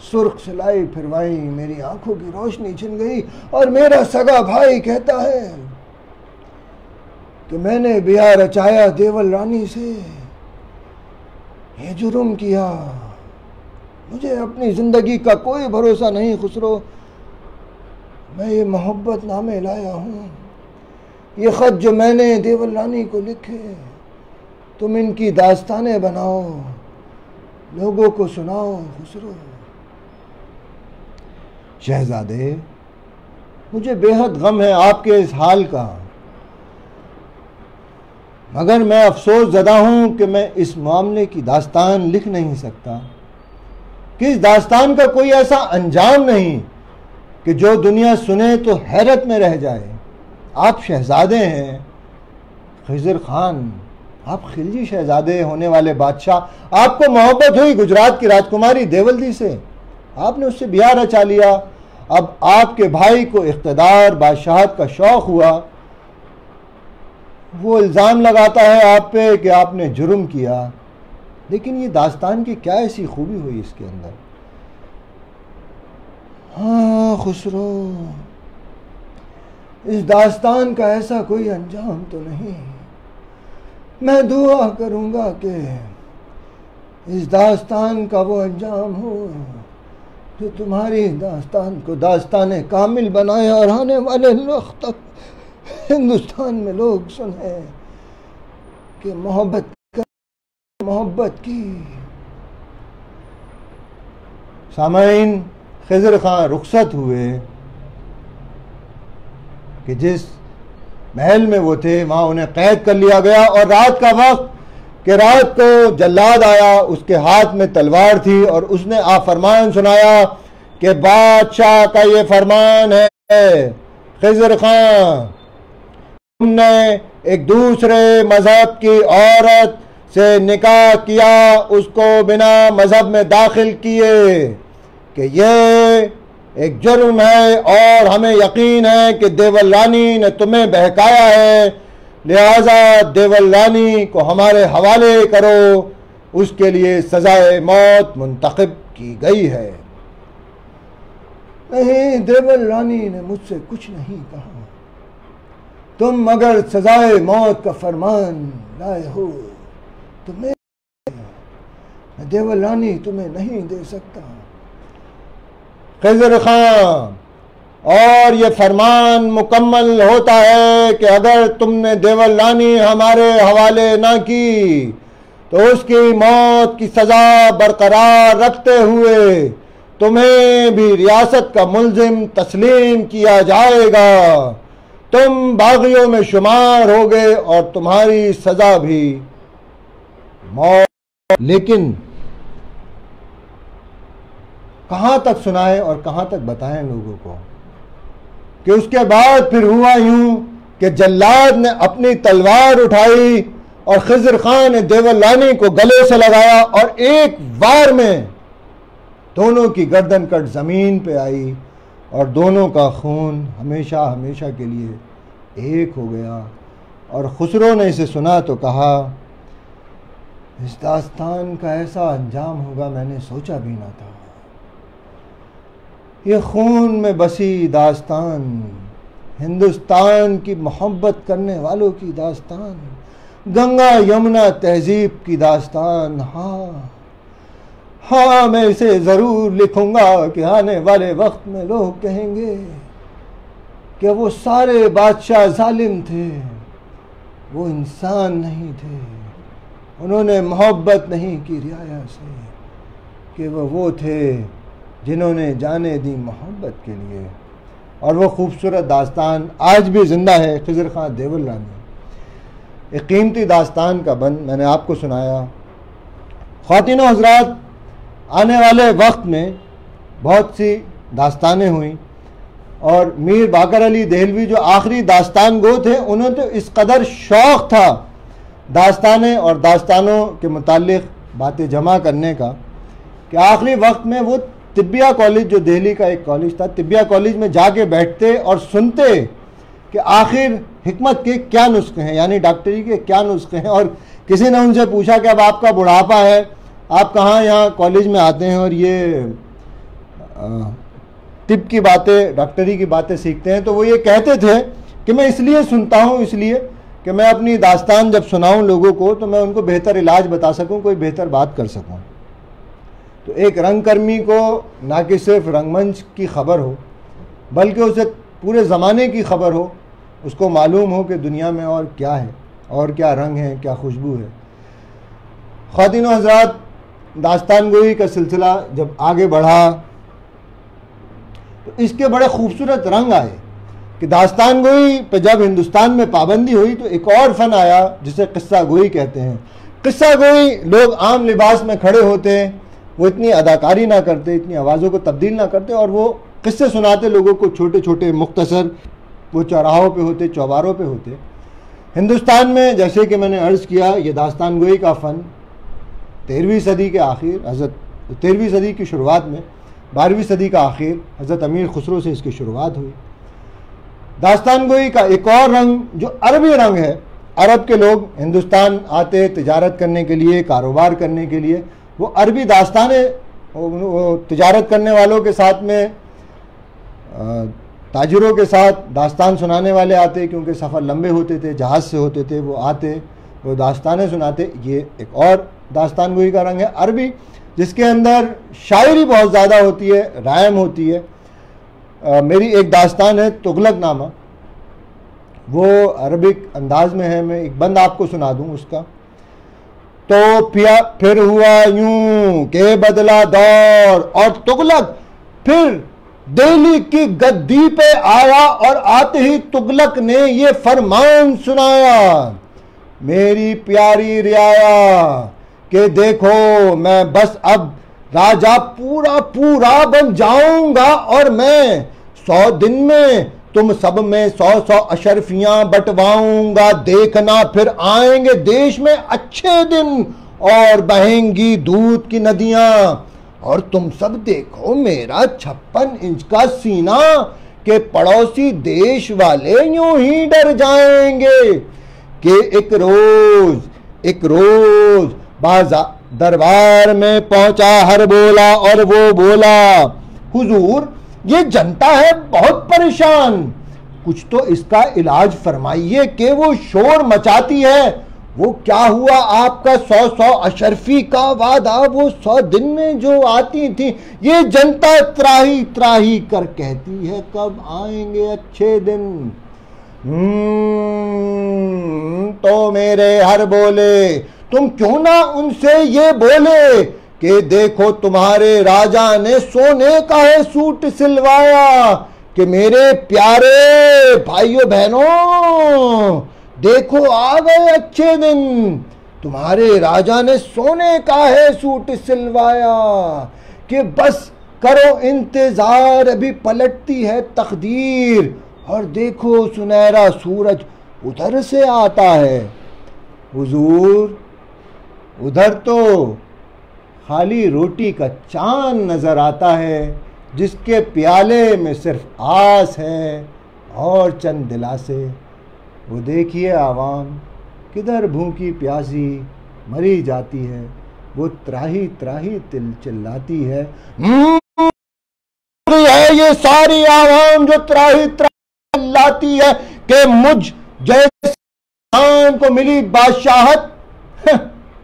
सुर्ख सिलाई फिरवाई, मेरी आंखों की रोशनी छिन गई और मेरा सगा भाई कहता है कि मैंने ब्याह रचाया देवल रानी से, ये जुर्म किया, मुझे अपनी जिंदगी का कोई भरोसा नहीं खुसरो, मैं ये मोहब्बत नामे लाया हूँ, ये ख़त जो मैंने देवल रानी को लिखे तुम इनकी दास्तानें बनाओ, लोगों को सुनाओ खुसरो। शहजादे, मुझे बेहद गम है आपके इस हाल का, मगर मैं अफसोस ज़दा हूँ कि मैं इस मामले की दास्तान लिख नहीं सकता, कि इस दास्तान का कोई ऐसा अंजाम नहीं कि जो दुनिया सुने तो हैरत में रह जाए। आप शहजादे हैं खिज़र खान, आप खिलजी शहजादे होने वाले बादशाह। आपको मोहब्बत हुई गुजरात की राजकुमारी देवल्दी से, आपने उससे ब्याह रचा लिया। अब आपके भाई को इख्तिदार बादशाहत का शौक़ हुआ, वो इल्ज़ाम लगाता है आप पे कि आपने जुर्म किया। लेकिन ये दास्तान की क्या ऐसी खूबी हुई इसके अंदर? हाँ खुसरो, इस दास्तान का ऐसा कोई अंजाम तो नहीं। मैं दुआ करूँगा कि इस दास्तान का वो अंजाम हो जो तुम्हारी दास्तान को दास्तान कामिल बनाए और आने वाले वक्त तक हिंदुस्तान में लोग सुने कि मोहब्बत की। सामाइन, खिज़र खान रुखसत हुए कि जिस महल में वो थे वहाँ उन्हें कैद कर लिया गया, और रात का वक्त कि रात को जल्लाद आया, उसके हाथ में तलवार थी और उसने फरमान सुनाया कि बादशाह का ये फरमान है, खिज़र खान, तुमने एक दूसरे मजहब की औरत से निकाह किया, उसको बिना मजहब में दाखिल किए, कि ये एक जुर्म है और हमें यकीन है कि देवल रानी ने तुम्हें बहकाया है, लिहाजा देवल रानी को हमारे हवाले करो, उसके लिए सजाए मौत मुंतखब की गई है। नहीं, देवल रानी ने मुझसे कुछ नहीं कहा, तुम अगर सजाए मौत का फरमान लाए हो तो मैं देवल रानी तुम्हें नहीं दे सकता। खिज़र खान, और ये फरमान मुकम्मल होता है कि अगर तुमने देवल रानी हमारे हवाले ना की तो उसकी मौत की सज़ा बरकरार रखते हुए तुम्हें भी रियासत का मुल्जिम तस्लीम किया जाएगा, तुम बागियों में शुमार होगे और तुम्हारी सज़ा भी मौत। लेकिन कहाँ तक सुनाए और कहाँ तक बताएं लोगों को कि उसके बाद फिर हुआ यूं कि जल्लाद ने अपनी तलवार उठाई और खिज़र खान ने देवल रानी को गले से लगाया और एक बार में दोनों की गर्दन कट ज़मीन पे आई और दोनों का खून हमेशा हमेशा के लिए एक हो गया। और खुसरो ने इसे सुना तो कहा, इस दास्तान का ऐसा अंजाम होगा मैंने सोचा भी ना था। ये खून में बसी दास्तान, हिंदुस्तान की मोहब्बत करने वालों की दास्तान, गंगा यमुना तहजीब की दास्तान। हाँ हाँ, मैं इसे ज़रूर लिखूँगा कि आने वाले वक्त में लोग कहेंगे कि वो सारे बादशाह जालिम थे, वो इंसान नहीं थे, उन्होंने मोहब्बत नहीं की रियाया से, कि वो थे जिन्होंने जाने दी मोहब्बत के लिए। और वो खूबसूरत दास्तान आज भी ज़िंदा है, खिज़र खान देवल रानी। एक कीमती दास्तान का बंद मैंने आपको सुनाया। ख़वातीन और हज़रात, आने वाले वक्त में बहुत सी दास्तानें हुई और मीर बाकर अली देहलवी जो आखिरी दास्तान गो थे, उन्हें तो इस कदर शौक़ था दास्तानें और दास्तानों के मुताल्लिक़ बातें जमा करने का कि आखिरी वक्त में वो तिब्बिया कॉलेज, जो दिल्ली का एक कॉलेज था, तिब्बिया कॉलेज में जाके बैठते और सुनते कि आखिर हिकमत के क्या नुस्खे हैं, यानी डॉक्टरी के क्या नुस्खे हैं, और किसी ने उनसे पूछा कि अब आपका बुढ़ापा है, आप कहाँ यहाँ कॉलेज में आते हैं और ये तिब की बातें, डॉक्टरी की बातें सीखते हैं? तो वो ये कहते थे कि मैं इसलिए सुनता हूँ, इसलिए कि मैं अपनी दास्तान जब सुनाऊँ लोगों को तो मैं उनको बेहतर इलाज बता सकूँ, कोई बेहतर बात कर सकूँ। तो एक रंगकर्मी को ना कि सिर्फ रंगमंच की खबर हो बल्कि उसे पूरे ज़माने की खबर हो, उसको मालूम हो कि दुनिया में और क्या है, और क्या रंग है, क्या खुशबू है। ख़वातीन व हज़रात, दास्तान गोई का सिलसिला जब आगे बढ़ा तो इसके बड़े खूबसूरत रंग आए कि दास्तान गोई पे जब हिंदुस्तान में पाबंदी हुई तो एक और फ़न आया जिसे किस्सा गोई कहते हैं। किस्सा गोई, लोग आम लिबास में खड़े होते, वो इतनी अदाकारी ना करते, इतनी आवाज़ों को तब्दील ना करते और वो किस्से सुनाते लोगों को, छोटे छोटे मुख्तसर, वो चौराहों पे होते, चौबारों पे होते। हिंदुस्तान में जैसे कि मैंने अर्ज़ किया, ये दास्तान गोई का फ़न 13वीं सदी के आखिर, 13वीं सदी की शुरुआत में, 12वीं सदी का आखिर हज़रत अमीर खुसरो से इसकी शुरुआत हुई। दास्तान गोई का एक और रंग जो अरबी रंग है, अरब के लोग हिंदुस्तान आते तिजारत करने के लिए, कारोबार करने के लिए, वो अरबी दास्तानें, तिजारत करने वालों के साथ में, ताजिरों के साथ दास्तान सुनाने वाले आते, क्योंकि सफ़र लंबे होते थे, जहाज़ से होते थे, वो आते, वो दास्तानें सुनाते। ये एक और दास्तान गोई का रंग है अरबी, जिसके अंदर शायरी बहुत ज़्यादा होती है, रायम होती है। मेरी एक दास्तान है तुगलक नामा, वो अरबिक अंदाज में है, मैं एक बंद आपको सुना दूँ उसका। तो फिर हुआ यूं के बदला दौर और तुगलक फिर दिल्ली की गद्दी पे आया और आते ही तुगलक ने ये फरमान सुनाया, मेरी प्यारी रियाया कि देखो मैं बस अब राजा पूरा पूरा बन जाऊंगा और मैं 100 दिन में तुम सब में 100 अशरफियां बंटवाऊंगा। देखना फिर आएंगे देश में अच्छे दिन और बहेंगी दूध की नदियां, और तुम सब देखो मेरा 56 इंच का सीना के पड़ोसी देश वाले यूं ही डर जाएंगे कि एक रोज बाजार दरबार में पहुंचा हर बोला और वो बोला, हुजूर ये जनता है बहुत परेशान, कुछ तो इसका इलाज फरमाइए कि वो शोर मचाती है। वो क्या हुआ आपका 100 अशरफी का वादा, वो 100 दिन में जो आती थी, ये जनता त्राही त्राही कर कहती है कब आएंगे अच्छे दिन। तो मेरे हर बोले, तुम क्यों ना उनसे ये बोले कि देखो तुम्हारे राजा ने सोने का है सूट सिलवाया, कि मेरे प्यारे भाइयों बहनों देखो आ गए अच्छे दिन, तुम्हारे राजा ने सोने का है सूट सिलवाया, कि बस करो इंतजार अभी पलटती है तकदीर, और देखो सुनहरा सूरज उधर से आता है। हुजूर उधर तो खाली रोटी का चांद नजर आता है, जिसके प्याले में सिर्फ आस है और चंद दिलासे। वो देखिए आवाम किधर भूखी प्यासी मरी जाती है, वो त्राही त्राही तिल चिल्लाती है। ये सारी आवाम जो त्राही त्राही चिल्लाती है कि मुझ जैसे इंसान को मिली बादशाहत,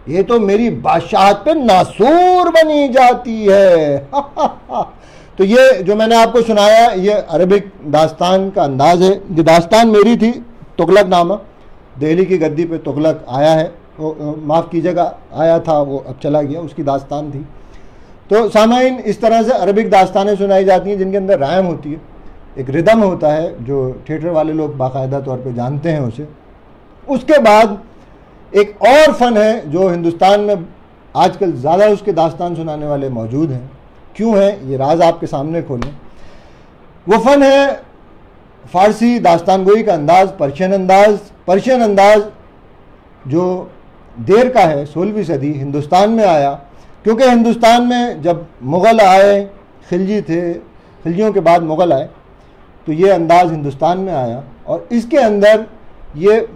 ये तो मेरी बादशाहत पे नासूर बनी जाती है। तो ये जो मैंने आपको सुनाया ये अरबिक दास्तान का अंदाज है। ये दास्तान मेरी थी, तुगलक नामा, दिल्ली की गद्दी पे तुगलक आया है, माफ़ कीजिएगा आया था, वो अब चला गया, उसकी दास्तान थी। तो सामाइन इस तरह से अरबिक दास्तानें सुनाई जाती हैं जिनके अंदर रायम होती है, एक रिदम होता है जो थिएटर वाले लोग बाकायदा तौर पे जानते हैं उसे। उसके बाद एक और फ़न है जो हिंदुस्तान में आजकल ज़्यादा उसके दास्तान सुनाने वाले मौजूद हैं। क्यों है ये राज आपके सामने खोलें। वो फ़न है फ़ारसी दास्तान गोई का अंदाज़, पर्शियन अंदाज़ जो देर का है, 16वीं सदी हिंदुस्तान में आया, क्योंकि हिंदुस्तान में जब मुग़ल आए, खिलजी थे, खिलजियों के बाद मुग़ल आए, तो ये अंदाज़ हिंदुस्तान में आया और इसके अंदर ये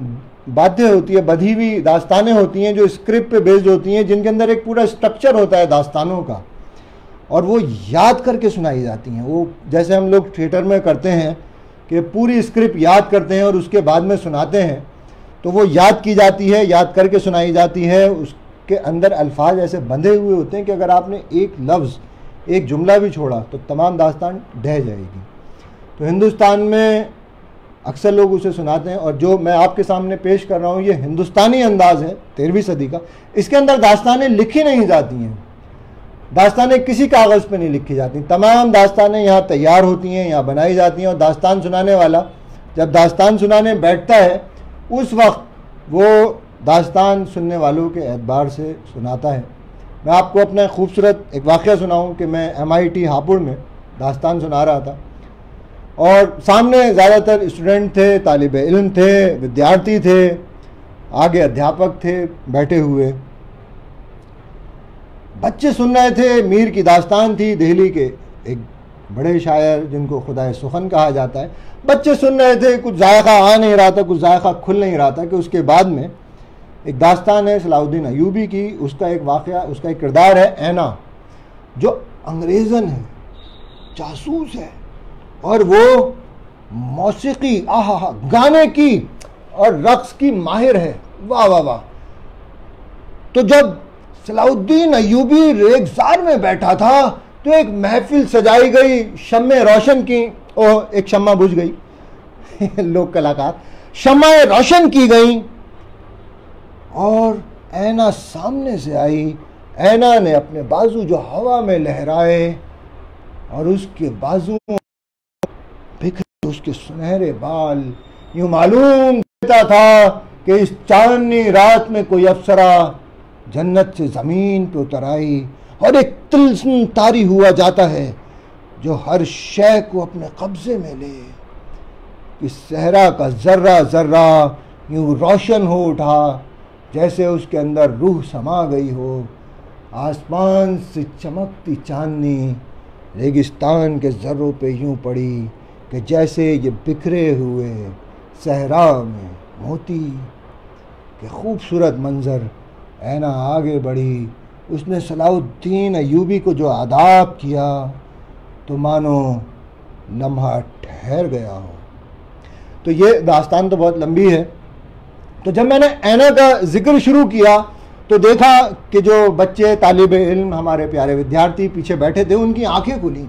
बातें होती है, बधी हुई दास्तानें होती हैं जो स्क्रिप्ट पे बेस्ड होती हैं, जिनके अंदर एक पूरा स्ट्रक्चर होता है दास्तानों का, और वो याद करके सुनाई जाती हैं। वो जैसे हम लोग थिएटर में करते हैं कि पूरी स्क्रिप्ट याद करते हैं और उसके बाद में सुनाते हैं, तो वो याद की जाती है, याद करके सुनाई जाती है। उसके अंदर अल्फाज ऐसे बंधे हुए होते हैं कि अगर आपने एक लफ्ज़, एक जुमला भी छोड़ा तो तमाम दास्तान ढह जाएगी। तो हिंदुस्तान में अक्सर लोग उसे सुनाते हैं, और जो मैं आपके सामने पेश कर रहा हूँ ये हिंदुस्तानी अंदाज़ है 13वीं सदी का। इसके अंदर दास्तानें लिखी नहीं जाती हैं, दास्तानें किसी कागज़ पे नहीं लिखी जाती, तमाम दास्तानें यहाँ तैयार होती हैं, यहाँ बनाई जाती हैं। और दास्तान सुनाने वाला जब दास्तान सुनाने बैठता है उस वक्त वो दास्तान सुनने वालों के एतबार से सुनाता है। मैं आपको अपना खूबसूरत एक वाक़या सुनाऊं कि मैं MIT हापुड़ में दास्तान सुना रहा था, और सामने ज़्यादातर स्टूडेंट थे, तालिब इल्म थे, विद्यार्थी थे, आगे अध्यापक थे बैठे हुए। बच्चे सुन रहे थे, मीर की दास्तान थी, दिल्ली के एक बड़े शायर जिनको खुदाए सुखन कहा जाता है। बच्चे सुन रहे थे, कुछ जायका आ नहीं रहा था, कुछ जायका खुल नहीं रहा था कि उसके बाद में एक दास्तान है सलाउद्दीन अयूबी की, उसका एक वाक़या, उसका एक किरदार है ऐना, जो अंग्रेज़न है, जासूस है, और वो मौसीकी गाने की और रक्स की माहिर है। वाह वाह वाह। तो जब सलाउद्दीन अयूबी रेगजार में बैठा था तो एक महफिल सजाई गई, शम्मे रोशन की, और एक शम्मा बुझ गई लोक कलाकार, शम्माएं रोशन की गई, और ऐना सामने से आई। ऐना ने अपने बाजू जो हवा में लहराए और उसके बाजू बिखरे उसके सुनहरे बाल, यूं मालूम देता था कि इस चांदनी रात में कोई अप्सरा जन्नत से ज़मीन पे उतर आई, और एक तिल्स्म तारी हुआ जाता है जो हर शय को अपने कब्ज़े में ले। इस सहरा का ज़र्रा ज़र्रा यूं रोशन हो उठा जैसे उसके अंदर रूह समा गई हो। आसमान से चमकती चांदनी रेगिस्तान के ज़र्रों पे यूं पड़ी कि जैसे ये बिखरे हुए सहरा में मोती। के खूबसूरत मंज़र। ऐना आगे बढ़ी, उसने सलाउद्दीन अयूबी को जो आदाब किया तो मानो लम्हा ठहर गया हो। तो ये दास्तान तो बहुत लंबी है। तो जब मैंने ऐना का जिक्र शुरू किया तो देखा कि जो बच्चे तालिब इल्म, हमारे प्यारे विद्यार्थी पीछे बैठे थे, उनकी आंखें खुली।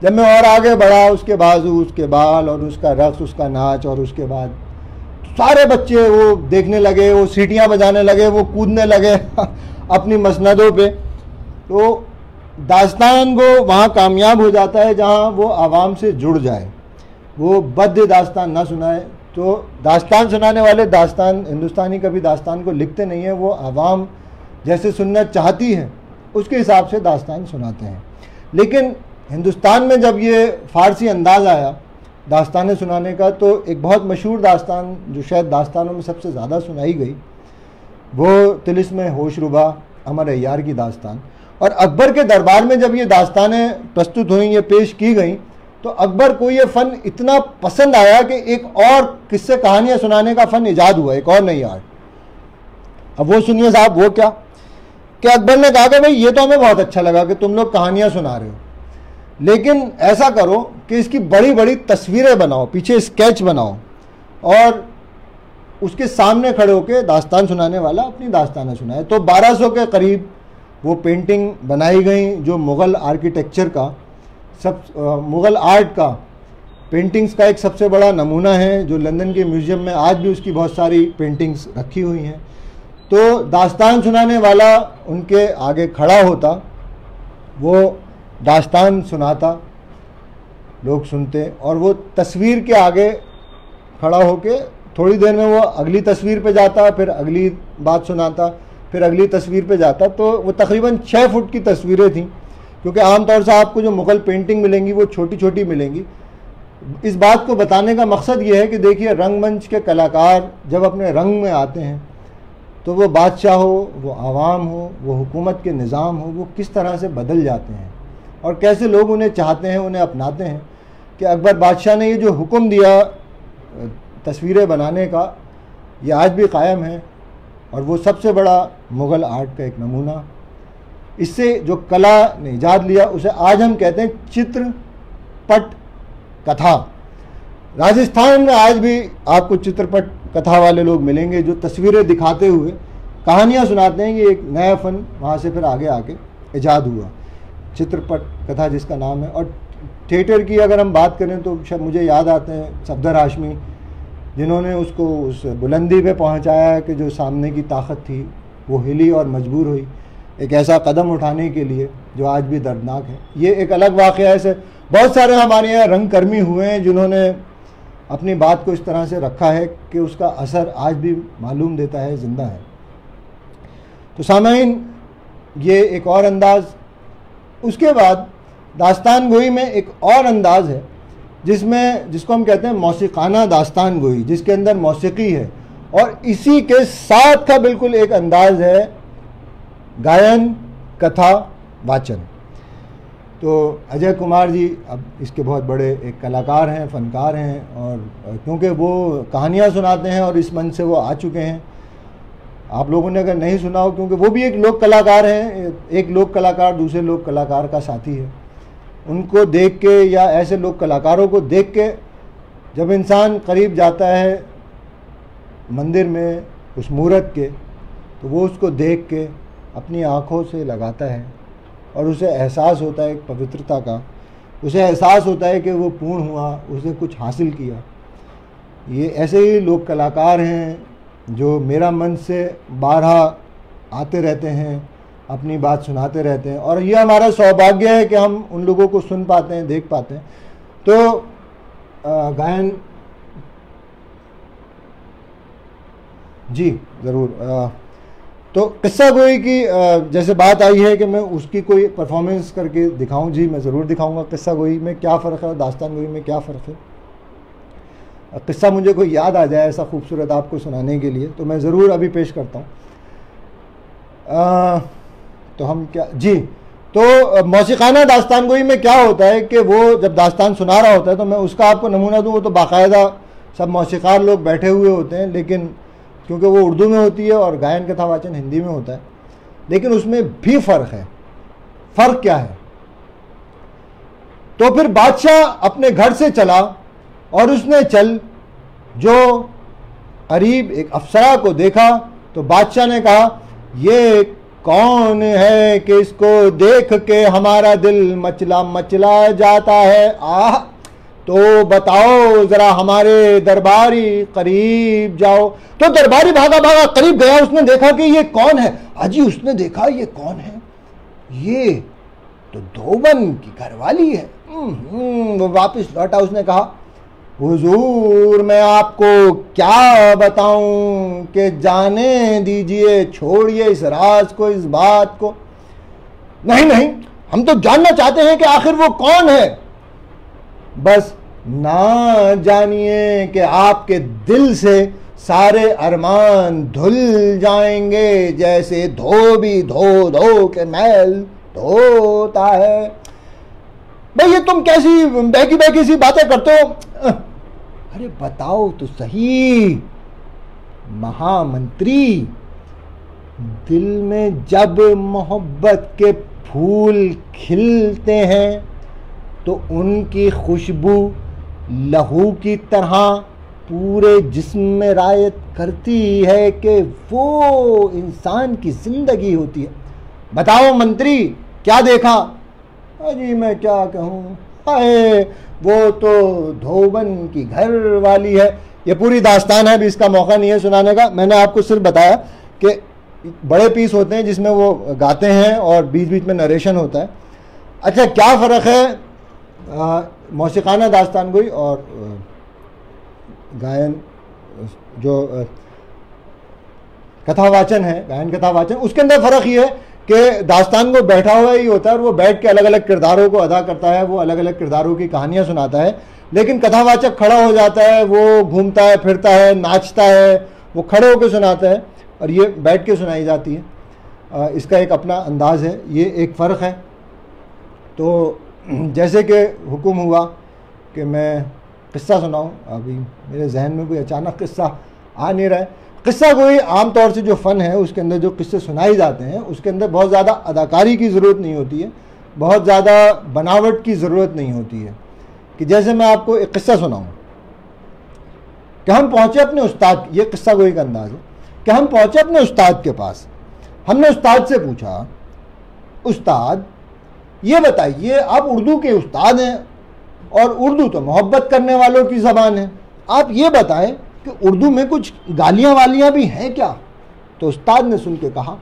जब मैं और आगे बढ़ा, उसके बाजू, उसके बाल और उसका रक्स, उसका नाच, और उसके बाद सारे बच्चे वो देखने लगे, वो सीटियां बजाने लगे, वो कूदने लगे अपनी मसनदों पे। तो दास्तान वो वहाँ कामयाब हो जाता है जहाँ वो आवाम से जुड़ जाए, वो बद्य दास्तान ना सुनाए। तो दास्तान सुनाने वाले दास्तान, हिंदुस्तानी कभी दास्तान को लिखते नहीं है, वो आवाम जैसे सुनना चाहती है उसके हिसाब से दास्तान सुनाते हैं। लेकिन हिंदुस्तान में जब ये फ़ारसी अंदाज़ आया दास्तान सुनाने का, तो एक बहुत मशहूर दास्तान जो शायद दास्तानों में सबसे ज़्यादा सुनाई गई, वो तिलिस्म होशरुबा अमर अय्यार की दास्तान। और अकबर के दरबार में जब ये दास्तानें प्रस्तुत हुई, ये पेश की गई, तो अकबर को ये फ़न इतना पसंद आया कि एक और किस्से कहानियाँ सुनाने का फ़न ईजाद हुआ, एक और नई आर्ट। अब वो सुनिए साहब, वो क्या कि अकबर ने कहा कि भाई ये तो हमें बहुत अच्छा लगा कि तुम लोग कहानियाँ सुना रहे हो, लेकिन ऐसा करो कि इसकी बड़ी बड़ी तस्वीरें बनाओ, पीछे स्केच बनाओ, और उसके सामने खड़े होकर दास्तान सुनाने वाला अपनी दास्तानें सुनाए। तो 1200 के करीब वो पेंटिंग बनाई गई, जो मुग़ल आर्किटेक्चर का मुग़ल आर्ट का पेंटिंग्स का एक सबसे बड़ा नमूना है, जो लंदन के म्यूज़ियम में आज भी उसकी बहुत सारी पेंटिंग्स रखी हुई हैं। तो दास्तान सुनाने वाला उनके आगे खड़ा होता, वो दास्तान सुनाता, लोग सुनते, और वो तस्वीर के आगे खड़ा होके थोड़ी देर में वो अगली तस्वीर पे जाता, फिर अगली बात सुनाता, फिर अगली तस्वीर पे जाता। तो वो तकरीबन 6 फुट की तस्वीरें थीं, क्योंकि आमतौर से आपको जो मुग़ल पेंटिंग मिलेंगी वो छोटी छोटी मिलेंगी। इस बात को बताने का मकसद ये है कि देखिए, रंगमंच के कलाकार जब अपने रंग में आते हैं तो वो बादशाह हो, वो आवाम हो, वो हुकूमत के निज़ाम हो, वो किस तरह से बदल जाते हैं और कैसे लोग उन्हें चाहते हैं, उन्हें अपनाते हैं। कि अकबर बादशाह ने ये जो हुक्म दिया तस्वीरें बनाने का, ये आज भी कायम है और वो सबसे बड़ा मुग़ल आर्ट का एक नमूना। इससे जो कला ने इजाद लिया उसे आज हम कहते हैं चित्रपट कथा। राजस्थान में आज भी आपको चित्रपट कथा वाले लोग मिलेंगे जो तस्वीरें दिखाते हुए कहानियाँ सुनाते हैं। ये एक नया फ़न वहाँ से फिर आगे आके इजाद हुआ, चित्रपट कथा जिसका नाम है। और थिएटर की अगर हम बात करें तो शायद मुझे याद आते हैं सफदर हाशमी, जिन्होंने उसको उस बुलंदी पे पहुंचाया कि जो सामने की ताकत थी वो हिली और मजबूर हुई एक ऐसा कदम उठाने के लिए जो आज भी दर्दनाक है। ये एक अलग वाक़या है। से बहुत सारे हमारे यहाँ रंगकर्मी हुए हैं जिन्होंने अपनी बात को इस तरह से रखा है कि उसका असर आज भी मालूम देता है, ज़िंदा है। तो सामाइन ये एक और अंदाज़। उसके बाद दास्तान गोई में एक और अंदाज़ है जिसको हम कहते हैं मौसीक़ाना दास्तान गोई, जिसके अंदर मौसीकी है। और इसी के साथ का बिल्कुल एक अंदाज़ है गायन, कथा, वाचन। तो अजय कुमार जी अब इसके बहुत बड़े एक कलाकार हैं, फ़नकार हैं, और क्योंकि वो कहानियाँ सुनाते हैं और इस मंच से वो आ चुके हैं। आप लोगों ने अगर नहीं सुना हो, क्योंकि वो भी एक लोक कलाकार हैं, एक लोक कलाकार दूसरे लोक कलाकार का साथी है। उनको देख के या ऐसे लोक कलाकारों को देख के जब इंसान करीब जाता है मंदिर में उस मूर्त के, तो वो उसको देख के अपनी आँखों से लगाता है और उसे एहसास होता है एक पवित्रता का, उसे एहसास होता है कि वो पूर्ण हुआ, उसने कुछ हासिल किया। ये ऐसे ही लोक कलाकार हैं जो मेरा मन से बारहा आते रहते हैं, अपनी बात सुनाते रहते हैं, और ये हमारा सौभाग्य है कि हम उन लोगों को सुन पाते हैं, देख पाते हैं। तो गायन जी ज़रूर। तो किस्सा गोई की जैसे बात आई है कि मैं उसकी कोई परफॉर्मेंस करके दिखाऊं, जी मैं ज़रूर दिखाऊंगा। किस्सा गोई में क्या फ़र्क है, दास्तान गोई में क्या फ़र्क है। किस्सा मुझे कोई याद आ जाए ऐसा खूबसूरत आपको सुनाने के लिए तो मैं ज़रूर अभी पेश करता हूँ। तो हम क्या जी, तो मौसीक़ाना दास्तान गोई में क्या होता है कि वो जब दास्तान सुना रहा होता है तो मैं उसका आपको नमूना दूँ। वो तो बाकायदा सब मौसीक़ार लोग बैठे हुए होते हैं, लेकिन क्योंकि वो उर्दू में होती है और गायन कथा वाचन हिंदी में होता है, लेकिन उसमें भी फ़र्क है। फ़र्क क्या है? तो फिर बादशाह अपने घर से चला और उसने जो करीब एक अफसरा को देखा तो बादशाह ने कहा, ये कौन है कि इसको देख के हमारा दिल मचला मचला जाता है। तो बताओ ज़रा हमारे दरबारी, करीब जाओ। तो दरबारी भागा भागा करीब गया, उसने देखा कि ये कौन है। अजी उसने देखा ये कौन है, ये तो धोबन की घरवाली है। वो वापस लौटा, उसने कहा, हुजूर मैं आपको क्या बताऊं कि जाने दीजिए, छोड़िए इस राज को, इस बात को। नहीं नहीं, हम तो जानना चाहते हैं कि आखिर वो कौन है। बस ना जानिए कि आपके दिल से सारे अरमान धुल जाएंगे, जैसे धोबी धो के मैल धोता है। भाई ये तुम कैसी बहकी बहकी सी बातें करते हो। अरे बताओ तो सही महामंत्री, दिल में जब मोहब्बत के फूल खिलते हैं तो उनकी खुशबू लहू की तरह पूरे जिस्म में रायत करती है कि वो इंसान की जिंदगी होती है। बताओ मंत्री क्या देखा? अजी मैं क्या कहूँ, हाय वो तो धोबन की घर वाली है। ये पूरी दास्तान है, अभी इसका मौका नहीं है सुनाने का। मैंने आपको सिर्फ बताया कि बड़े पीस होते हैं जिसमें वो गाते हैं और बीच बीच में नरेशन होता है। अच्छा क्या फ़र्क है मौसीक़ाना दास्तान गोई और गायन जो कथावाचन है, गायन कथावाचन, उसके अंदर फ़र्क ये है कि दास्तान को बैठा हुआ ही होता है और वो बैठ के अलग अलग किरदारों को अदा करता है, वो अलग अलग किरदारों की कहानियाँ सुनाता है। लेकिन कथावाचक खड़ा हो जाता है, वो घूमता है, फिरता है, नाचता है, वो खड़े होकर सुनाता है और ये बैठ के सुनाई जाती है। इसका एक अपना अंदाज़ है, ये एक फ़र्क है। तो जैसे कि हुक्म हुआ कि मैं किस्सा सुनाऊं, अभी मेरे जहन में कोई अचानक किस्सा आ नहीं रहा है। किस्सा गोई आम तौर से जो फ़न है उसके अंदर जो किस्से सुनाए जाते हैं उसके अंदर बहुत ज़्यादा अदाकारी की ज़रूरत नहीं होती है, बहुत ज़्यादा बनावट की ज़रूरत नहीं होती है। कि जैसे मैं आपको एक किस्सा सुनाऊँ कि हम पहुँचे अपने उस्ताद, ये किस्सा गोई का अंदाज़ है कि हम पहुँचे अपने उस्ताद के पास। हमने उस्ताद से पूछा, उस्ताद ये बताइए, आप उर्दू के उस्ताद हैं और उर्दू तो मोहब्बत करने वालों की ज़बान है, आप ये बताएं कि उर्दू में कुछ गालियाँ वालियाँ भी हैं क्या? तो उस्ताद ने सुन के कहा,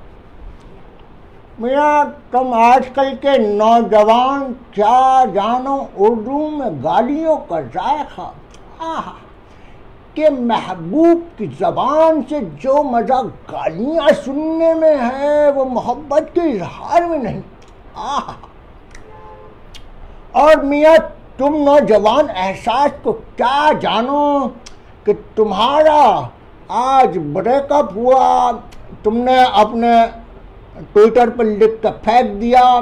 मियाँ तुम आजकल के नौजवान क्या जानो उर्दू में गालियों का जायका। आहा, कि महबूब की ज़बान से जो मज़ा गालियाँ सुनने में है वो मोहब्बत के इजहार में नहीं। आहा, और मियाँ तुम नौजवान एहसास को क्या जानो कि तुम्हारा आज ब्रेकअप हुआ, तुमने अपने ट्विटर पर लिख कर फेंक दिया,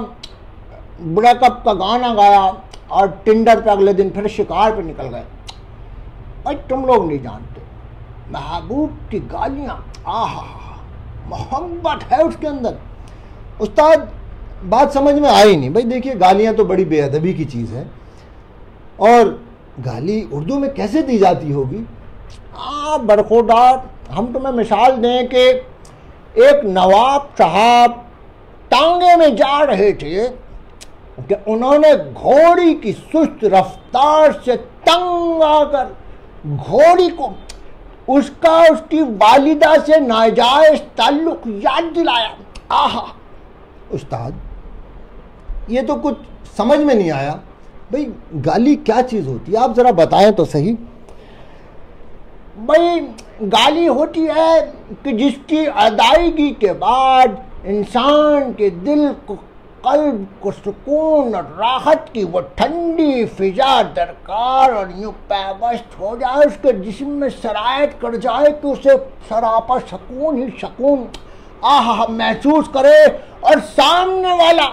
ब्रेकअप का गाना गाया और टिंडर पे अगले दिन फिर शिकार पे निकल गए। भाई तुम लोग नहीं जानते महबूब की गालियाँ, आहा मोहब्बत है उसके अंदर। उस्ताद बात समझ में आई नहीं। भाई देखिए, गालियाँ तो बड़ी बेअदबी की चीज़ है और गाली उर्दू में कैसे दी जाती होगी? बरखुरदार, हम तुम्हें मिसाल दें कि एक नवाब साहब टांगे में जा रहे थे कि उन्होंने घोड़ी की सुस्त रफ्तार से तंग आकर घोड़ी को उसकी वालिदा से नाजायज ताल्लुक याद दिलाया। आहा उस्ताद, ये तो कुछ समझ में नहीं आया। भाई गाली क्या चीज़ होती है, आप ज़रा बताएं तो सही। भाई गाली होती है कि जिसकी अदायगी के बाद इंसान के दिल को, कल्ब को सुकून और राहत की वो ठंडी फिजा दरकार और यूँ पैबस्त हो जाए, उसके जिस्म में सरायत कर जाए कि उसे सरापा सुकून ही सुकून आहा महसूस करे और सामने वाला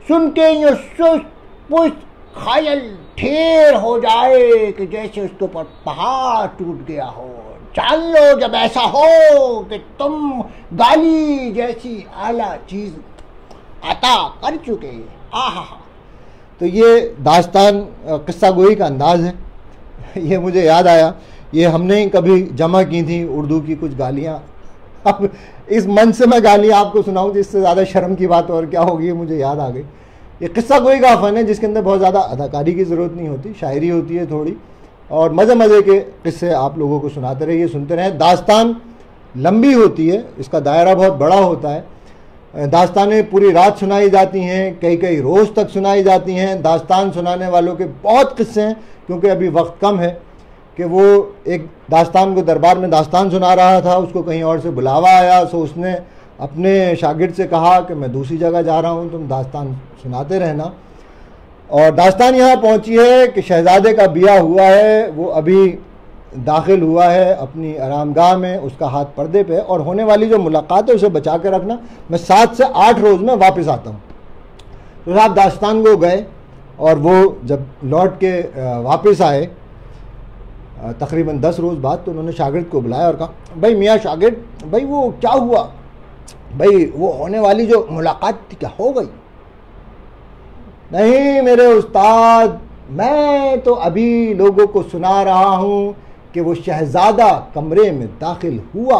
सुन के यूँ सुस्त पुस्त खायल ढेर हो जाए कि जैसे उसके ऊपर पहाड़ टूट गया हो। जान लो जब ऐसा हो कि तुम गाली जैसी आला चीज अता कर चुके। आहा, तो ये दास्तान किस्सा गोई का अंदाज है। ये मुझे याद आया, ये हमने ही कभी जमा की थी उर्दू की कुछ गालियाँ। अब इस मन से मैं गालियाँ आपको सुनाऊँ तो इससे ज़्यादा शर्म की बात और क्या होगी, मुझे याद आ गई। ये किस्सा गोई का फ़न है जिसके अंदर बहुत ज़्यादा अदाकारी की ज़रूरत नहीं होती, शायरी होती है थोड़ी, और मज़े मज़े के किस्से आप लोगों को सुनाते रहिए, सुनते रहें। दास्तान लंबी होती है, इसका दायरा बहुत बड़ा होता है। दास्तानें पूरी रात सुनाई जाती हैं, कई कई रोज़ तक सुनाई जाती हैं। दास्तान सुनाने वालों के बहुत किस्से हैं, क्योंकि अभी वक्त कम है कि वो एक दास्तान को दरबार में दास्तान सुना रहा था, उसको कहीं और से बुलावा आया, सो उसने अपने शागिर्द से कहा कि मैं दूसरी जगह जा रहा हूँ, तुम दास्तान सुनाते रहना। और दास्तान यहाँ पहुँची है कि शहज़ादे का बिया हुआ है, वो अभी दाखिल हुआ है अपनी आरामगाह में, उसका हाथ पर्दे पे, और होने वाली जो मुलाकात है उसे बचा के रखना, मैं 7 से 8 रोज़ में वापस आता हूँ। तो साहब दास्तान को गए और वो जब लौट के वापस आए तकरीबन 10 रोज़ बाद, तो उन्होंने शागिर्द को बुलाया और कहा, भाई मियाँ शागिर्द, भाई वो क्या हुआ, भाई वो होने वाली जो मुलाकात थी क्या हो गई? नहीं मेरे उस्ताद, मैं तो अभी लोगों को सुना रहा हूँ कि वो शहज़ादा कमरे में दाखिल हुआ,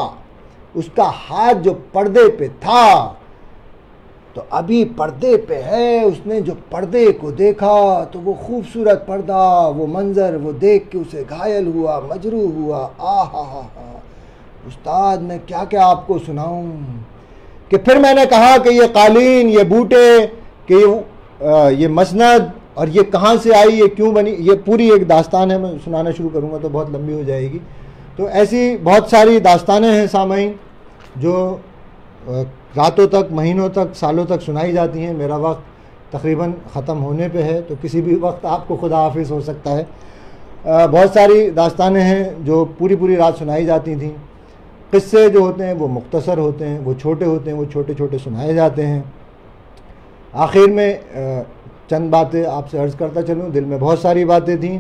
उसका हाथ जो पर्दे पे था तो अभी पर्दे पे है, उसने जो पर्दे को देखा तो वो खूबसूरत पर्दा, वो मंज़र वो देख के उसे घायल हुआ, मजरूह हुआ। आहा, उस्ताद मैं क्या क्या आपको सुनाऊं। कि फिर मैंने कहा कि ये कालीन, ये बूटे, कि ये मसनद, और ये कहाँ से आई, ये क्यों बनी, ये पूरी एक दास्तान है। मैं सुनाना शुरू करूँगा तो बहुत लंबी हो जाएगी। तो ऐसी बहुत सारी दास्तानें हैं सामईन जो रातों तक, महीनों तक, सालों तक सुनाई जाती हैं। मेरा वक्त तकरीबन ख़त्म होने पे है, तो किसी भी वक्त आपको खुदा हाफिज़ हो सकता है। बहुत सारी दास्तानें हैं जो पूरी पूरी रात सुनाई जाती थीं। किस्से जो होते हैं वो मुख्तसर होते हैं, वो छोटे होते हैं, वो छोटे छोटे सुनाए जाते हैं। आखिर में चंद बातें आपसे अर्ज़ करता चलूँ, दिल में बहुत सारी बातें थीं।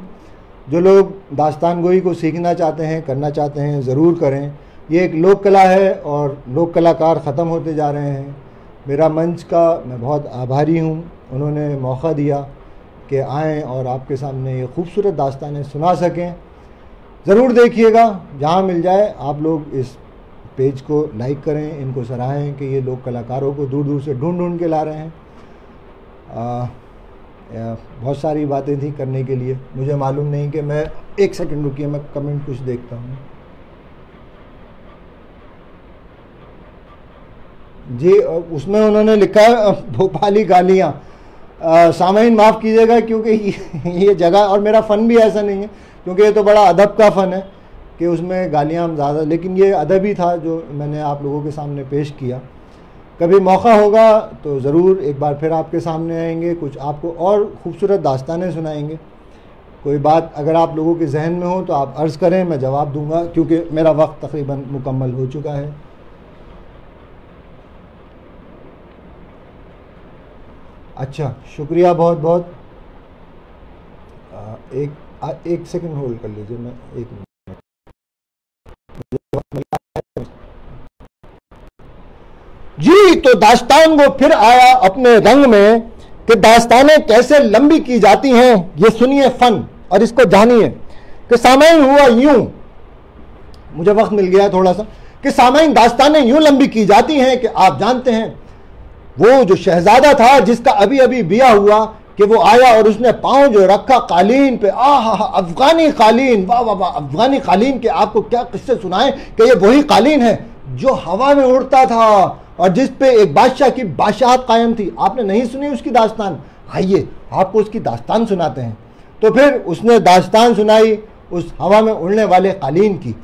जो लोग दास्तान गोई को सीखना चाहते हैं, करना चाहते हैं, ज़रूर करें। ये एक लोक कला है और लोक कलाकार ख़त्म होते जा रहे हैं। मेरा मंच का मैं बहुत आभारी हूँ, उन्होंने मौका दिया कि आएँ और आपके सामने ये खूबसूरत दास्तानें सुना सकें। ज़रूर देखिएगा, जहाँ मिल जाए आप लोग इस पेज को लाइक करें, इनको सराहें कि ये लोग कलाकारों को दूर दूर से ढूंढ ढूंढ के ला रहे हैं। बहुत सारी बातें थी करने के लिए, मुझे मालूम नहीं कि मैं, एक सेकंड रुकिए, मैं कमेंट कुछ देखता हूँ। जी, उसमें उन्होंने लिखा है भोपाली गालियाँ। सामाइन माफ़ कीजिएगा क्योंकि ये जगह और मेरा फ़न भी ऐसा नहीं है, क्योंकि ये तो बड़ा अदब का फ़न है कि उसमें गालियाँ हम ज़्यादा, लेकिन ये अदब ही था जो मैंने आप लोगों के सामने पेश किया। कभी मौका होगा तो ज़रूर एक बार फिर आपके सामने आएंगे, कुछ आपको और ख़ूबसूरत दास्तानें सुनाएंगे। कोई बात अगर आप लोगों के जहन में हो तो आप अर्ज़ करें, मैं जवाब दूंगा, क्योंकि मेरा वक्त तकरीबन मुकम्मल हो चुका है। अच्छा, शुक्रिया बहुत बहुत। एक सेकंड होल्ड कर लीजिए, मैं एक मिनट। जी, तो दास्तान वो फिर आया अपने रंग में कि दास्तानें कैसे लंबी की जाती हैं, ये सुनिए फन और इसको जानिए। कि सामाइन हुआ यूं, मुझे वक्त मिल गया थोड़ा सा, कि सामाइन दास्तानें यूं लंबी की जाती हैं कि आप जानते हैं वो जो शहजादा था जिसका अभी अभी बिया हुआ, कि वो आया और उसने पाँव जो रखा कालीन पे, अफगानी कालीन, वाह वाह वाह, अफगानी कालीन के आपको क्या किस्से सुनाएं कि ये वही कालीन है जो हवा में उड़ता था और जिस पे एक बादशाह की बादशाहत कायम थी। आपने नहीं सुनी उसकी दास्तान? आइए आपको उसकी दास्तान सुनाते हैं। तो फिर उसने दास्तान सुनाई उस हवा में उड़ने वाले कालीन की,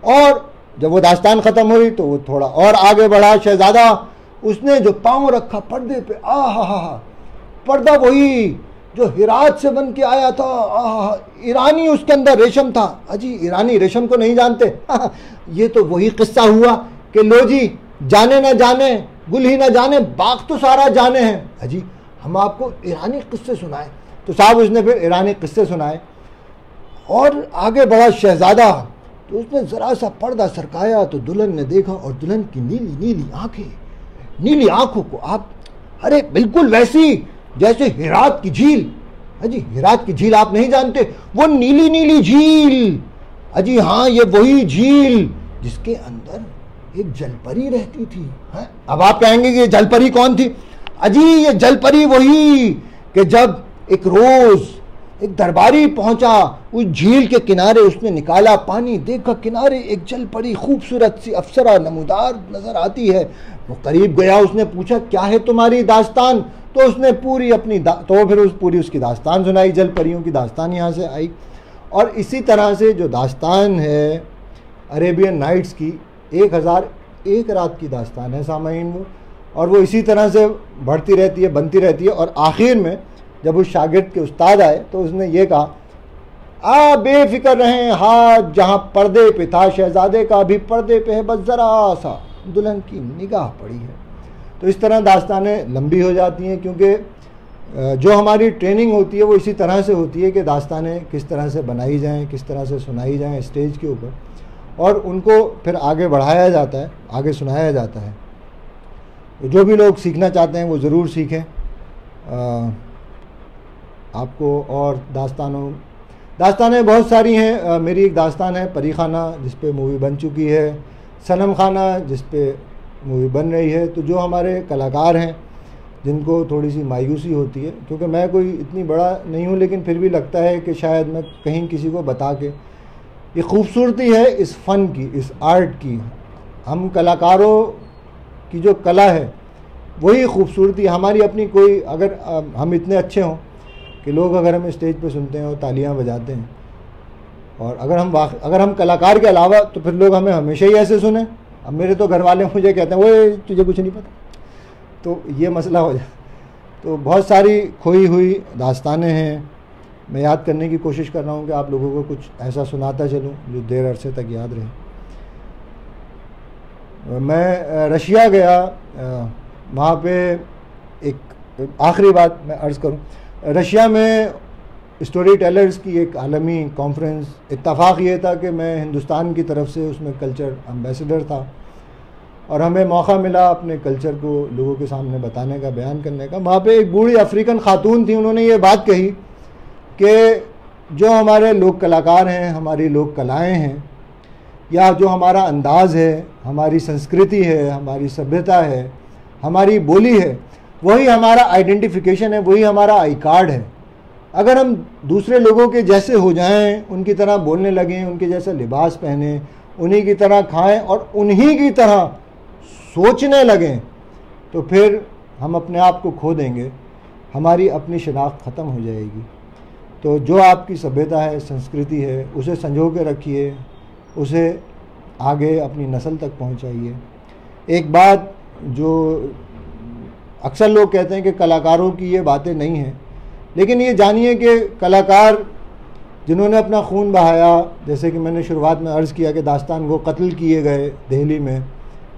और जब वो दास्तान ख़त्म हुई तो वो थोड़ा और आगे बढ़ा शहजादा। उसने जो पाँव रखा पर्दे पे, पर्दा वही जो हिरात से बन के आया था, ईरानी उसके अंदर रेशम था। अजी, ईरानी रेशम को नहीं जानते? ये तो वही किस्सा हुआ कि लो जी, जाने ना जाने गुल ही ना जाने, बाग तो सारा जाने हैं। अजी, हम आपको ईरानी किस्से सुनाए। तो साहब उसने फिर ईरानी किस्से सुनाए और आगे बढ़ा शहजादा। तो उसने ज़रा सा पर्दा सरकाया तो दुल्हन ने देखा, और दुल्हन की नीली नीली आंखें, नीली आंखों को आप, अरे बिल्कुल वैसी जैसे हिरात की झील। अजी, हिरात की झील आप नहीं जानते? वो नीली नीली झील। अजी हाँ, ये वही झील जिसके अंदर एक जलपरी रहती थी। है? अब आप कहेंगे कि ये जलपरी कौन थी? अजी, ये जलपरी वही कि जब एक रोज एक दरबारी पहुंचा उस झील के किनारे, उसने निकाला पानी, देखा किनारे एक जलपरी खूबसूरत सी अप्सरा नमूदार नजर आती है। वो करीब गया, उसने पूछा क्या है तुम्हारी दास्तान? तो उसने पूरी अपनी तो फिर पूरी उसकी दास्तान सुनाई, जल परियों की दास्तान यहाँ से आई। और इसी तरह से जो दास्तान है अरेबियन नाइट्स की, 1001 रात की दास्तान है सामाइन वो, और वो इसी तरह से बढ़ती रहती है, बनती रहती है। और आखिर में जब उस शागिर्द के उस्ताद आए तो उसने ये कहा, बेफिक्र रहें, हाथ जहाँ पर्दे पे था शहजादे का भी पर्दे पे है, बस ज़रा सा दुल्हन की निगाह पड़ी है। तो इस तरह दास्तानें लंबी हो जाती हैं, क्योंकि जो हमारी ट्रेनिंग होती है वो इसी तरह से होती है कि दास्तानें किस तरह से बनाई जाएं, किस तरह से सुनाई जाएं स्टेज के ऊपर, और उनको फिर आगे बढ़ाया जाता है, आगे सुनाया जाता है। तो जो भी लोग सीखना चाहते हैं वो ज़रूर सीखें। आपको और दास्तानें बहुत सारी हैं। मेरी एक दास्तान है परी खाना, जिस पे मूवी बन चुकी है, सनम खाना जिस पे मूवी बन रही है। तो जो हमारे कलाकार हैं जिनको थोड़ी सी मायूसी होती है, क्योंकि मैं कोई इतनी बड़ा नहीं हूँ, लेकिन फिर भी लगता है कि शायद मैं कहीं किसी को बता के, ये खूबसूरती है इस फ़न की, इस आर्ट की। हम कलाकारों की जो कला है वही खूबसूरती हमारी अपनी। कोई अगर हम इतने अच्छे हों कि लोग अगर हमें स्टेज पे सुनते हैं और तालियां बजाते हैं, और अगर हम कलाकार के अलावा, तो फिर लोग हमें हमेशा ही ऐसे सुने। अब मेरे तो घर वाले मुझे कहते हैं, वो तुझे कुछ नहीं पता, तो ये मसला हो जाए। तो बहुत सारी खोई हुई दास्तानें हैं, मैं याद करने की कोशिश कर रहा हूँ कि आप लोगों को कुछ ऐसा सुनाता चलूँ जो देर अरसे तक याद रहे। मैं रशिया गया, वहाँ पे एक आखिरी बात मैं अर्ज़ करूँ, रशिया में स्टोरी टेलर्स की एक आलमी कॉन्फ्रेंस, इत्तफाक ये था कि मैं हिंदुस्तान की तरफ से उसमें कल्चर एम्बेसडर था और हमें मौका मिला अपने कल्चर को लोगों के सामने बताने का, बयान करने का। वहाँ पे एक बूढ़ी अफ्रीकन खातून थी, उन्होंने ये बात कही कि जो हमारे लोक कलाकार हैं, हमारी लोक कलाएँ हैं, या जो हमारा अंदाज़ है, हमारी संस्कृति है, हमारी सभ्यता है, हमारी बोली है, वही हमारा आइडेंटिफिकेशन है, वही हमारा आई कार्ड है। अगर हम दूसरे लोगों के जैसे हो जाएं, उनकी तरह बोलने लगें, उनके जैसा लिबास पहने, उन्हीं की तरह खाएं और उन्हीं की तरह सोचने लगें, तो फिर हम अपने आप को खो देंगे, हमारी अपनी शनाख्त ख़त्म हो जाएगी। तो जो आपकी सभ्यता है, संस्कृति है, उसे संजो के रखिए, उसे आगे अपनी नस्ल तक पहुंचाइए। एक बात जो अक्सर लोग कहते हैं कि कलाकारों की ये बातें नहीं हैं, लेकिन ये जानिए कि कलाकार जिन्होंने अपना खून बहाया, जैसे कि मैंने शुरुआत में अर्ज़ किया कि दास्तान गो कत्ल किए गए दिल्ली में,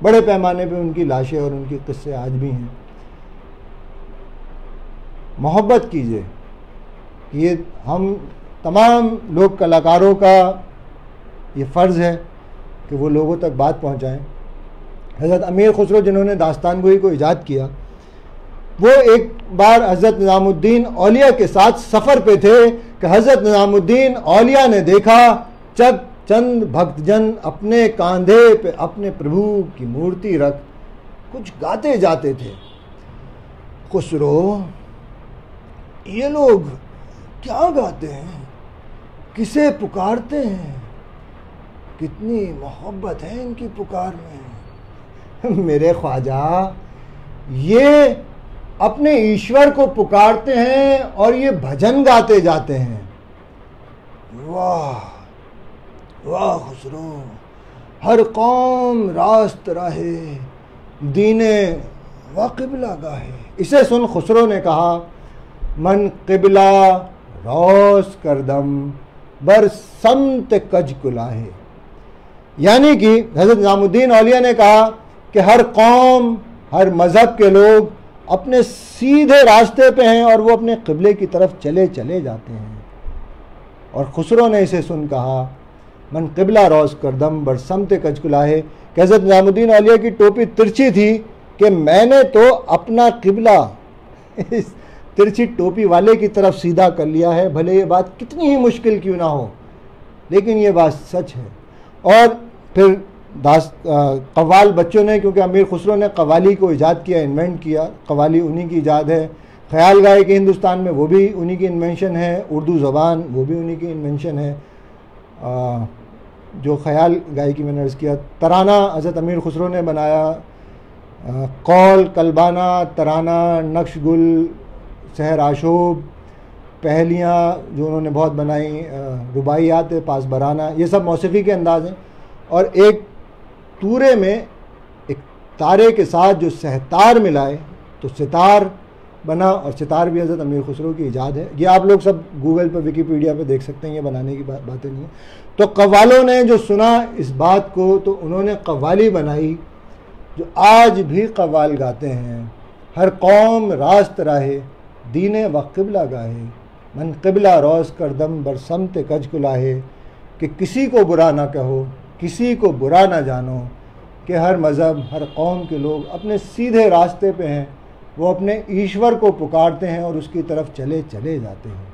बड़े पैमाने पे उनकी लाशें और उनके किस्से आज भी हैं। मोहब्बत कीजिए, ये हम तमाम लोग कलाकारों का ये फ़र्ज़ है कि वो लोगों तक बात पहुंचाएं। हज़रत अमीर खुसरो जिन्होंने दास्तान गोई को ईजाद किया, वो एक बार हज़रत निज़ामुद्दीन औलिया के साथ सफ़र पे थे कि हज़रत निज़ामुद्दीन औलिया ने देखा चंद भक्तजन अपने कंधे पे अपने प्रभु की मूर्ति रख कुछ गाते जाते थे। खुसरो, ये लोग क्या गाते हैं, किसे पुकारते हैं, कितनी मोहब्बत है इनकी पुकार में। मेरे ख्वाजा, ये अपने ईश्वर को पुकारते हैं और ये भजन गाते जाते हैं। वाह वाह खुसरो, हर कौम रास्त राहे, दीने व क़िबला गाहे। इसे सुन खुसरो ने कहा, मन क़िबला रोस करदम बर समत कज कुलाहे। यानी कि हज़रत निज़ामुद्दीन औलिया ने कहा कि हर कौम, हर मज़हब के लोग अपने सीधे रास्ते पे हैं और वो अपने क़िबले की तरफ चले जाते हैं। और खुसरो ने इसे सुन कहा, मन क़िबला रोज़ करदम बर समत कज कुलाहे, कि हज़रत निज़ामुद्दीन औलिया की टोपी तिरछी थी कि मैंने तो अपना क़िबला इस तिरछी टोपी वाले की तरफ सीधा कर लिया है, भले ये बात कितनी ही मुश्किल क्यों ना हो, लेकिन ये बात सच है। और फिर कव्वाल बच्चों ने, क्योंकि अमीर खुसरो ने कव्वाली को ईजाद किया, इन्वेंट किया, कव्वाली उन्हीं की ईजाद है। ख्याल गाए कि हिंदुस्तान में वो भी उन्हीं की इन्वेंशन है, उर्दू ज़बान वो भी उन्हीं की इन्वेंशन है। जो ख्याल गायकी मैंने अर्ज़ किया, तराना हज़रत अमीर खुसरो ने बनाया, कौल, कलबाना, तराना, नक्शगुल, सहर आशोब, पहलियाँ जो उन्होंने बहुत बनाई, रुबाइयात, पासबराना, ये सब मौसीक़ी के अंदाज़ हैं। और एक तूरे में एक तारे के साथ जो सहतार मिलाए तो सितार बना, और सितार भी हज़रत अमीर खुसरो की ईजाद है। ये आप लोग सब गूगल पर, विकीपीडिया पे देख सकते हैं, ये बनाने की बातें नहीं है। तो कव्वालों ने जो सुना इस बात को, तो उन्होंने कव्वाली बनाई जो आज भी कव्वाल गाते हैं, हर कौम रास्त राहे, दीने व क़िबला गाहे, मन क़िबला रोज़ करदम बर समत कज कुलाहे, कि किसी को बुरा ना कहो, किसी को बुरा ना जानो, कि हर मज़हब, हर कौम के लोग अपने सीधे रास्ते पे हैं, वो अपने ईश्वर को पुकारते हैं और उसकी तरफ चले जाते हैं।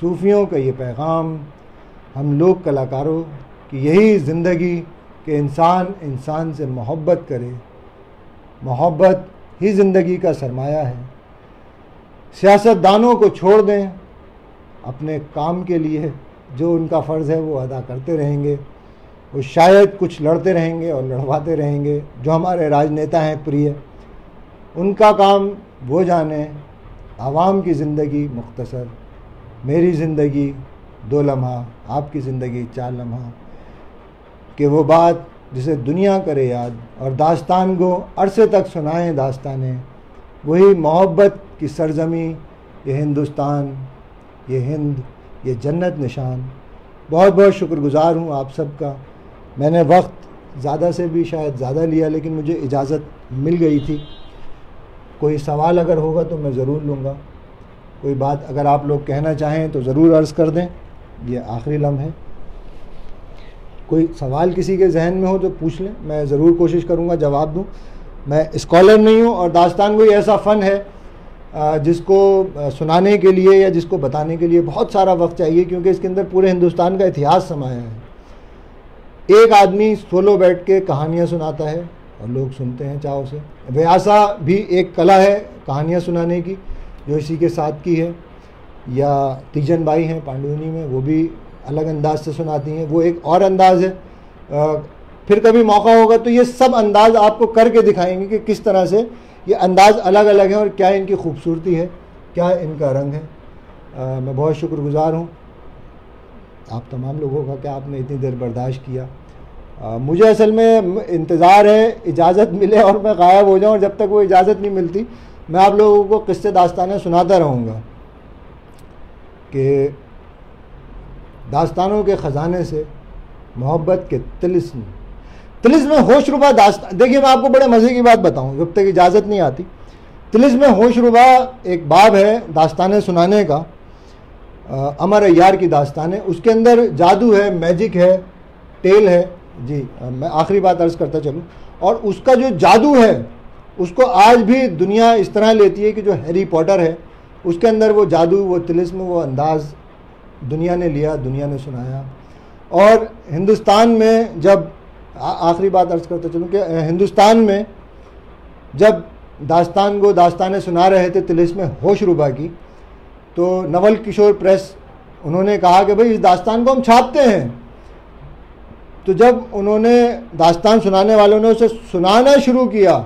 सूफ़ियों का ये पैगाम हम लोग कलाकारों की यही ज़िंदगी कि इंसान से मोहब्बत करे, मोहब्बत ही ज़िंदगी का सरमाया है। सियासतदानों को छोड़ दें, अपने काम के लिए जो उनका फ़र्ज़ है वो अदा करते रहेंगे। वो शायद कुछ लड़ते रहेंगे और लड़वाते रहेंगे, जो हमारे राजनेता हैं प्रिय, उनका काम वो जाने। आवाम की ज़िंदगी मुख्तसर, मेरी ज़िंदगी 2 लम्हा, आपकी ज़िंदगी 4 लम्हा, कि वो बात जिसे दुनिया करे याद और दास्तान को अरसे तक सुनाएं दास्तानें, वही मोहब्बत की सरजमी, ये हिंदुस्तान, ये हिंद, ये जन्नत निशान। बहुत बहुत शुक्रगुज़ार हूँ आप सबका। मैंने वक्त ज़्यादा से भी शायद ज़्यादा लिया, लेकिन मुझे इजाज़त मिल गई थी। कोई सवाल अगर होगा तो मैं ज़रूर लूँगा। कोई बात अगर आप लोग कहना चाहें तो ज़रूर अर्ज़ कर दें। ये आखिरी लम्हा है। कोई सवाल किसी के जहन में हो तो पूछ लें, मैं ज़रूर कोशिश करूँगा जवाब दूँ। मैं स्कॉलर नहीं हूँ और दास्तान गोई ऐसा फ़न है जिसको सुनाने के लिए या जिसको बताने के लिए बहुत सारा वक्त चाहिए, क्योंकि इसके अंदर पूरे हिंदुस्तान का इतिहास समाया है। एक आदमी सोलो बैठ के कहानियाँ सुनाता है और लोग सुनते हैं चाव से। व्यासा भी एक कला है कहानियाँ सुनाने की, जो इसी के साथ की है। या तीजन बाई हैं पांडुनी में, वो भी अलग अंदाज से सुनाती हैं, वो एक और अंदाज़ है। फिर कभी मौका होगा तो ये सब अंदाज़ आपको करके दिखाएंगे कि किस तरह से ये अंदाज़ अलग अलग हैं और क्या इनकी खूबसूरती है, क्या इनका रंग है। मैं बहुत शुक्रगुज़ार हूँ आप तमाम लोगों का कि आपने इतनी देर बर्दाश्त किया। मुझे असल में इंतज़ार है इजाज़त मिले और मैं गायब हो जाऊँ, और जब तक वो इजाज़त नहीं मिलती मैं आप लोगों को किस्से दास्तानें सुनाता रहूँगा कि दास्तानों के ख़जाने से मोहब्बत के तिलिस्म होशरुबा दास्तान। देखिए मैं आपको बड़े मज़े की बात बताऊं, जब तक इजाज़त नहीं आती। तिलिस्म होशरुबा एक बाब है दास्तानें सुनाने का, अमर अय्यार की दास्तान है। उसके अंदर जादू है, मैजिक है, टेल है। जी मैं आखिरी बात अर्ज़ करता चलूँ, और उसका जो जादू है उसको आज भी दुनिया इस तरह लेती है कि जो हैरी पॉटर है उसके अंदर वो जादू, वो तिलिस्म, वो अंदाज़ दुनिया ने लिया, दुनिया ने सुनाया। और हिंदुस्तान में जब आखिरी बात अर्ज़ करते चलूँ कि हिंदुस्तान में जब दास्तानें सुना रहे थे तिलिस्म होशरुबा की, तो नवल किशोर प्रेस उन्होंने कहा कि भाई इस दास्तान को हम छापते हैं। तो जब उन्होंने दास्तान सुनाने वालों ने उसे सुनाना शुरू किया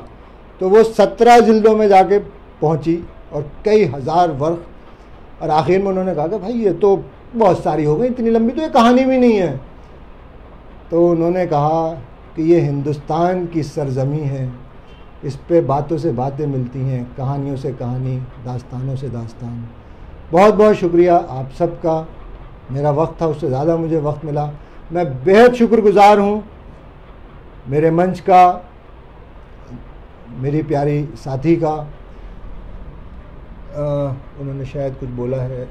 तो वो 17 जिल्दों में जाके पहुंची और कई हज़ार वर्ष, और आखिर में उन्होंने कहा कि भाई ये तो बहुत सारी हो गई, इतनी लंबी तो ये कहानी भी नहीं है। तो उन्होंने कहा कि ये हिंदुस्तान की सरजमी है, इस पे बातों से बातें मिलती हैं, कहानियों से कहानी, दास्तानों से दास्तान। बहुत बहुत शुक्रिया आप सबका। मेरा वक्त था उससे ज़्यादा मुझे वक्त मिला। मैं बेहद शुक्रगुज़ार हूँ मेरे मंच का, मेरी प्यारी साथी का। उन्होंने शायद कुछ बोला है,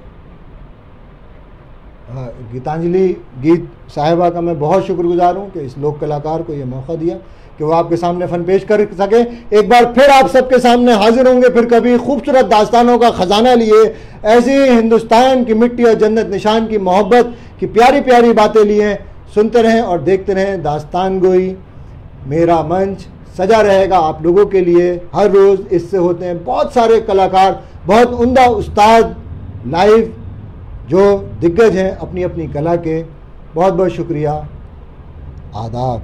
हाँ, गीतांजलि गीत साहिबा का मैं बहुत शुक्रगुज़ार हूँ कि इस लोक कलाकार को ये मौका दिया कि वो आपके सामने फ़न पेश कर सके। एक बार फिर आप सबके सामने हाजिर होंगे, फिर कभी खूबसूरत दास्तानों का ख़जाना लिए, ऐसी हिंदुस्तान की मिट्टी और जन्नत निशान की मोहब्बत की प्यारी प्यारी बातें लिए। सुनते रहें और देखते रहें दास्तान गोई। मेरा मंच सजा रहेगा आप लोगों के लिए हर रोज़। इससे होते हैं बहुत सारे कलाकार, बहुत उम्दा उस्ताद लाइव जो दिग्गज हैं अपनी अपनी कला के। बहुत बहुत शुक्रिया, आदाब।